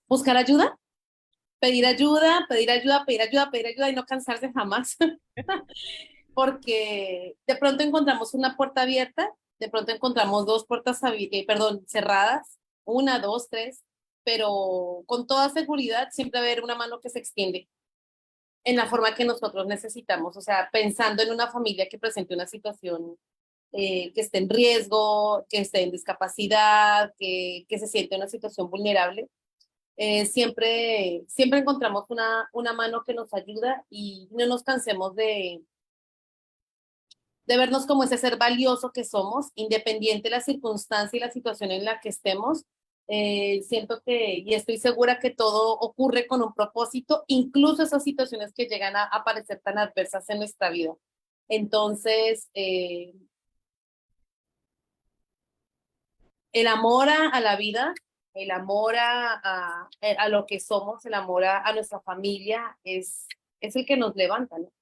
Buscar ayuda, pedir ayuda, pedir ayuda, pedir ayuda, pedir ayuda y no cansarse jamás. Porque de pronto encontramos una puerta abierta, de pronto encontramos dos puertas, perdón, cerradas, una, dos, tres, pero con toda seguridad siempre va a haber una mano que se extiende en la forma que nosotros necesitamos, o sea, pensando en una familia que presente una situación que esté en riesgo, que esté en discapacidad, que se siente en una situación vulnerable. Siempre encontramos una mano que nos ayuda y no nos cansemos de vernos como ese ser valioso que somos, independiente de la circunstancia y la situación en la que estemos. Siento que, y estoy segura que todo ocurre con un propósito, incluso esas situaciones que llegan a parecer tan adversas en nuestra vida. Entonces, el amor a la vida, el amor a lo que somos, el amor a nuestra familia es el que nos levanta, ¿no?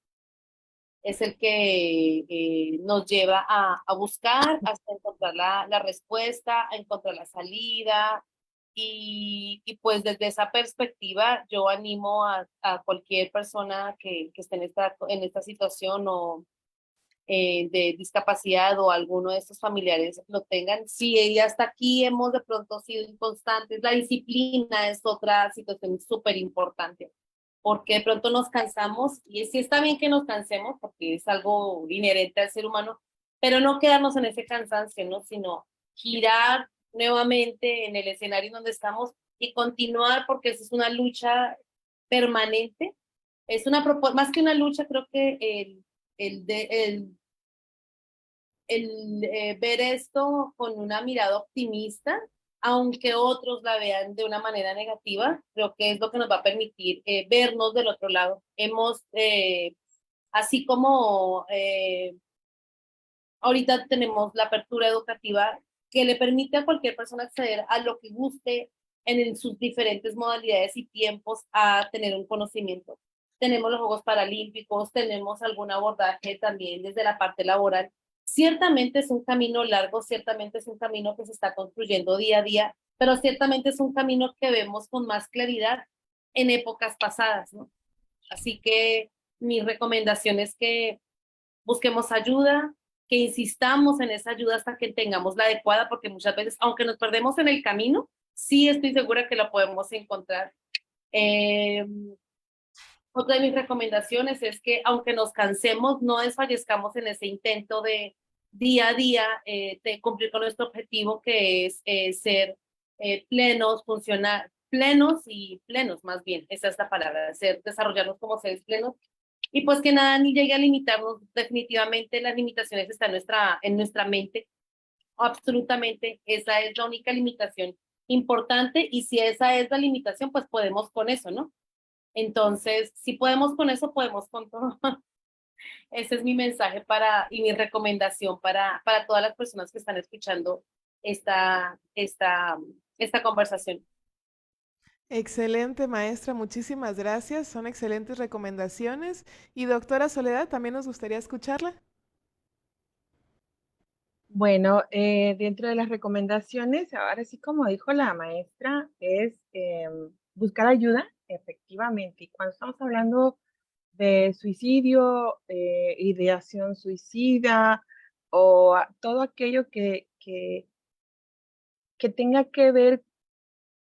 Es el que nos lleva a buscar hasta encontrar la respuesta, a encontrar la salida. Y pues desde esa perspectiva yo animo a cualquier persona que esté en esta situación o de discapacidad o alguno de estos familiares lo tengan. Si hasta aquí hemos de pronto sido inconstantes, la disciplina es otra situación súper importante porque de pronto nos cansamos y sí está bien que nos cansemos porque es algo inherente al ser humano, pero no quedarnos en ese cansancio, ¿no? Sino girar nuevamente en el escenario en donde estamos y continuar porque eso es una lucha permanente. Es más que una lucha, creo que el ver esto con una mirada optimista, aunque otros la vean de una manera negativa, creo que es lo que nos va a permitir vernos del otro lado. Así como ahorita tenemos la apertura educativa, que le permite a cualquier persona acceder a lo que guste sus diferentes modalidades y tiempos a tener un conocimiento. Tenemos los Juegos Paralímpicos, tenemos algún abordaje también desde la parte laboral. Ciertamente es un camino largo, ciertamente es un camino que se está construyendo día a día, pero ciertamente es un camino que vemos con más claridad en épocas pasadas, ¿no? Así que mi recomendación es que busquemos ayuda, que insistamos en esa ayuda hasta que tengamos la adecuada, porque muchas veces, aunque nos perdemos en el camino, sí estoy segura que la podemos encontrar. Eh, Otra de mis recomendaciones es que aunque nos cansemos, no desfallezcamos en ese intento de día a día de cumplir con nuestro objetivo, que es ser plenos, funcionar, plenos y plenos más bien, esa es la palabra, ser, desarrollarnos como seres plenos y pues que nada ni llegue a limitarnos. Definitivamente las limitaciones están en nuestra mente, absolutamente, esa es la única limitación importante y si esa es la limitación, pues podemos con eso, ¿no? Entonces, si podemos con eso, podemos con todo. Ese es mi mensaje y mi recomendación para todas las personas que están escuchando esta conversación. Excelente, maestra, muchísimas gracias. Son excelentes recomendaciones. Y doctora Soledad, también nos gustaría escucharla. Bueno, dentro de las recomendaciones, ahora sí como dijo la maestra, es buscar ayuda, efectivamente. Y cuando estamos hablando de suicidio, ideación suicida o todo aquello que tenga que ver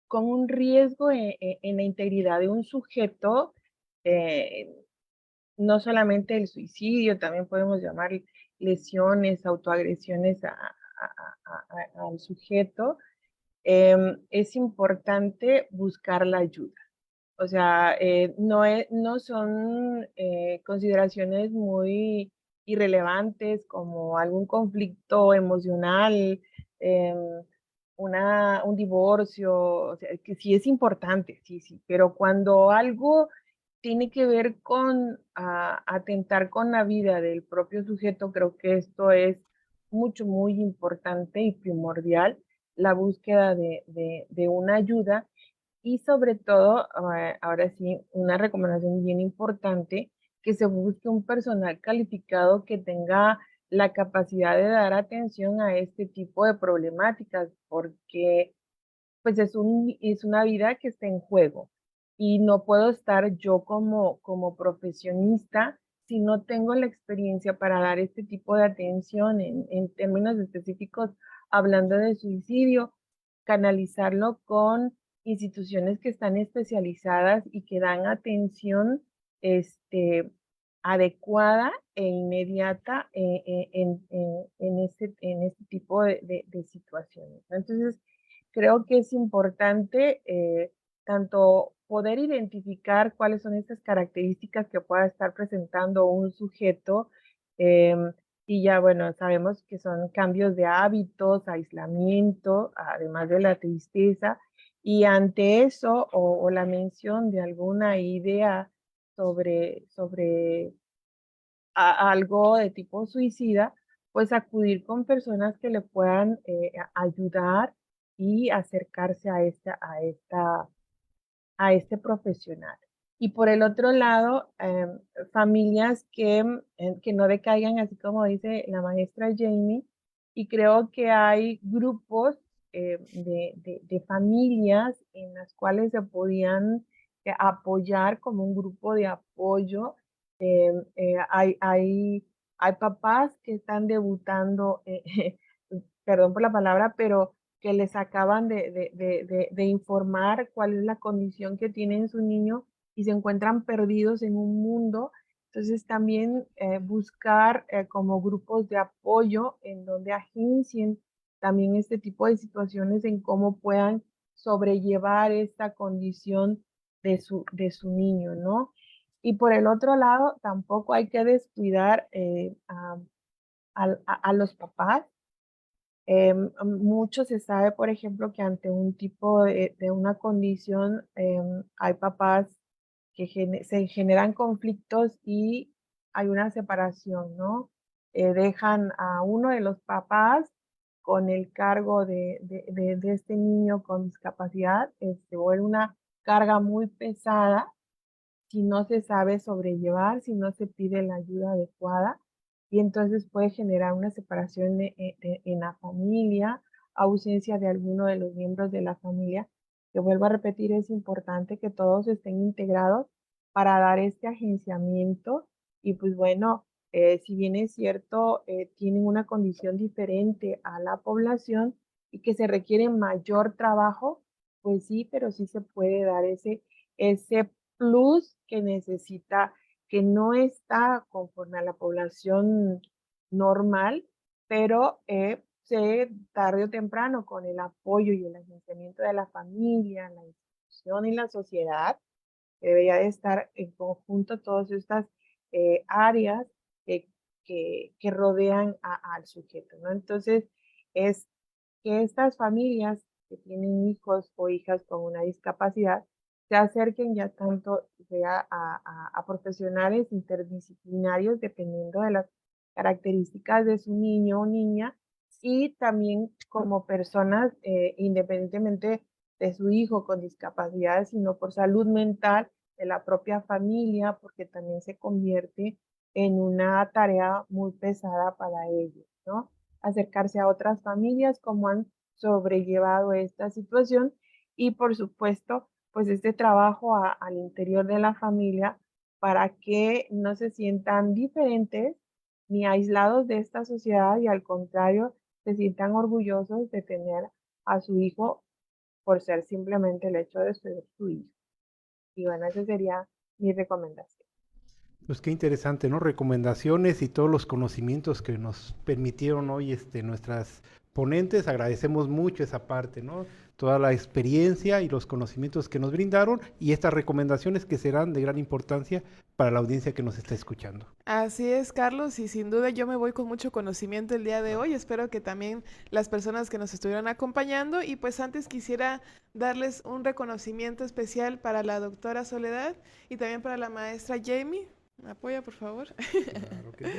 con un riesgo en la integridad de un sujeto, eh, no solamente el suicidio, también podemos llamar lesiones, autoagresiones al sujeto, es importante buscar la ayuda. O sea, no son consideraciones muy irrelevantes como algún conflicto emocional, em, un divorcio, o sea, que sí es importante, sí, sí, pero cuando algo tiene que ver con atentar con la vida del propio sujeto, creo que esto es muy importante y primordial, la búsqueda de una ayuda y sobre todo, ahora sí, una recomendación bien importante, que se busque un personal calificado que tenga la capacidad de dar atención a este tipo de problemáticas, porque pues es una vida que está en juego y no puedo estar yo como profesionista si no tengo la experiencia para dar este tipo de atención en términos específicos, hablando de suicidio, canalizarlo con instituciones que están especializadas y que dan atención adecuada e inmediata en este tipo de situaciones, ¿no? Entonces, creo que es importante tanto poder identificar cuáles son estas características que pueda estar presentando un sujeto y ya, bueno, sabemos que son cambios de hábitos, aislamiento, además de la tristeza, y ante eso o la mención de alguna idea sobre algo de tipo suicida, pues acudir con personas que le puedan ayudar y acercarse a este profesional. Y por el otro lado, familias que no decaigan, así como dice la maestra Jamie, y creo que hay grupos de familias en las cuales se podían apoyar como un grupo de apoyo. Hay papás que están debutando, perdón por la palabra, pero que les acaban de informar cuál es la condición que tiene su niño y se encuentran perdidos en un mundo. Entonces también buscar como grupos de apoyo en donde agencien también este tipo de situaciones en cómo puedan sobrellevar esta condición de su niño, ¿no? Y por el otro lado, tampoco hay que descuidar a los papás. Mucho se sabe, por ejemplo, que ante un tipo de una condición, hay papás que se generan conflictos y hay una separación, ¿no? Dejan a uno de los papás con el cargo de este niño con discapacidad, se vuelve una carga muy pesada si no se sabe sobrellevar, si no se pide la ayuda adecuada, y entonces puede generar una separación en la familia, ausencia de alguno de los miembros de la familia, que vuelvo a repetir, es importante que todos estén integrados para dar este agenciamiento y pues bueno, si bien es cierto, tienen una condición diferente a la población y que se requiere mayor trabajo, pues sí, pero sí se puede dar ese plus que necesita, que no está conforme a la población normal, pero tarde o temprano con el apoyo y el agenciamiento de la familia, la institución y la sociedad, debería de estar en conjunto todas estas áreas que, que rodean al sujeto, ¿no? Entonces, es que estas familias que tienen hijos o hijas con una discapacidad se acerquen ya tanto sea a profesionales interdisciplinarios dependiendo de las características de su niño o niña y también como personas independientemente de su hijo con discapacidad, sino por salud mental de la propia familia, porque también se convierte en una tarea muy pesada para ellos, ¿no? Acercarse a otras familias, cómo han sobrellevado esta situación y por supuesto, pues este trabajo al interior de la familia para que no se sientan diferentes ni aislados de esta sociedad y al contrario, se sientan orgullosos de tener a su hijo por ser simplemente el hecho de ser su hijo. Y bueno, esa sería mi recomendación. Pues qué interesante, ¿no? Recomendaciones y todos los conocimientos que nos permitieron hoy nuestras ponentes. Agradecemos mucho esa parte, ¿no? Toda la experiencia y los conocimientos que nos brindaron y estas recomendaciones que serán de gran importancia para la audiencia que nos está escuchando. Así es, Carlos, y sin duda yo me voy con mucho conocimiento el día de hoy. Espero que también las personas que nos estuvieron acompañando. Y pues antes quisiera darles un reconocimiento especial para la doctora Soledad y también para la maestra Jamie. ¿Me apoya, por favor? Claro que sí.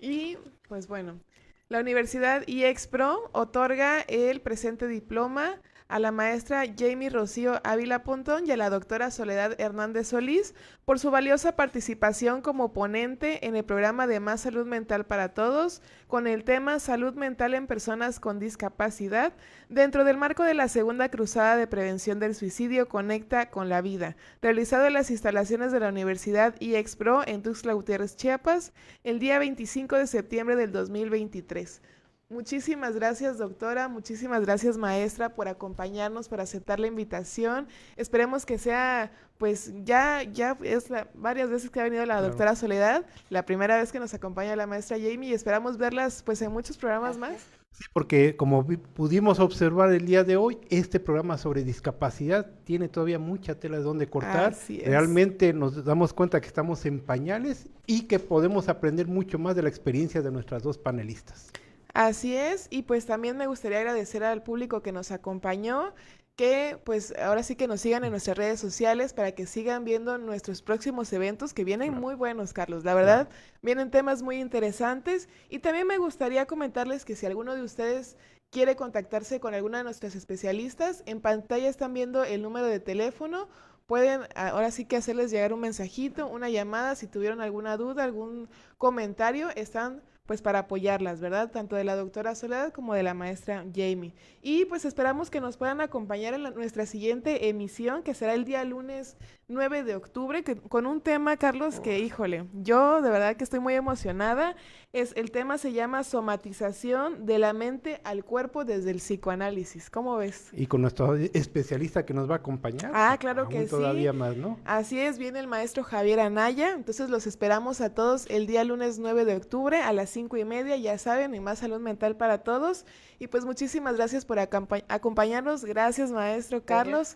Y pues bueno, la Universidad IEXPRO otorga el presente diploma a la maestra Jamie Rocío Ávila Pontón y a la doctora Soledad Hernández Solís por su valiosa participación como ponente en el programa de Más Salud Mental para Todos con el tema Salud Mental en Personas con Discapacidad dentro del marco de la Segunda Cruzada de Prevención del Suicidio Conecta con la Vida, realizado en las instalaciones de la Universidad IEXPRO en Tuxtla Gutiérrez, Chiapas, el día 25 de septiembre del 2023. Muchísimas gracias, doctora, muchísimas gracias, maestra, por acompañarnos, por aceptar la invitación. Esperemos que sea, pues ya es varias veces que ha venido la doctora Soledad, la primera vez que nos acompaña la maestra Jamie y esperamos verlas pues en muchos programas más. Sí, porque como pudimos observar el día de hoy, este programa sobre discapacidad tiene todavía mucha tela de donde cortar. Así es. Realmente nos damos cuenta que estamos en pañales y que podemos aprender mucho más de la experiencia de nuestras dos panelistas. Así es, y pues también me gustaría agradecer al público que nos acompañó, que pues ahora sí que nos sigan en nuestras redes sociales para que sigan viendo nuestros próximos eventos que vienen muy buenos, Carlos. La verdad, vienen temas muy interesantes y también me gustaría comentarles que si alguno de ustedes quiere contactarse con alguna de nuestras especialistas, en pantalla están viendo el número de teléfono. Pueden ahora sí que hacerles llegar un mensajito, una llamada, si tuvieron alguna duda, algún comentario, están pues para apoyarlas, ¿verdad? Tanto de la doctora Soledad como de la maestra Jamie. Y pues esperamos que nos puedan acompañar en nuestra siguiente emisión, que será el día lunes 9 de octubre, con un tema, Carlos, que híjole, yo de verdad que estoy muy emocionada. El tema se llama somatización de la mente al cuerpo desde el psicoanálisis. ¿Cómo ves? Y con nuestro especialista que nos va a acompañar. Ah, claro que sí. Todavía más, ¿no? Así es, viene el maestro Javier Anaya, entonces los esperamos a todos el día lunes 9 de octubre a las 5:30, ya saben, y Más Salud Mental para Todos. Y pues muchísimas gracias por acompañarnos, gracias maestro Carlos.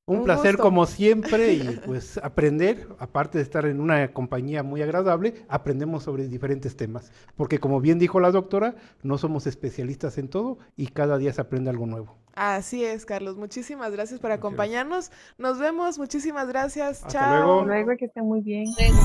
Un placer gusto. como siempre y pues aprender, aparte de estar en una compañía muy agradable, aprendemos sobre diferentes temas, porque como bien dijo la doctora, no somos especialistas en todo y cada día se aprende algo nuevo. Así es, Carlos, muchísimas gracias por acompañarnos, nos vemos, muchísimas gracias, Hasta chao. luego. Luego que esté muy bien. Gracias.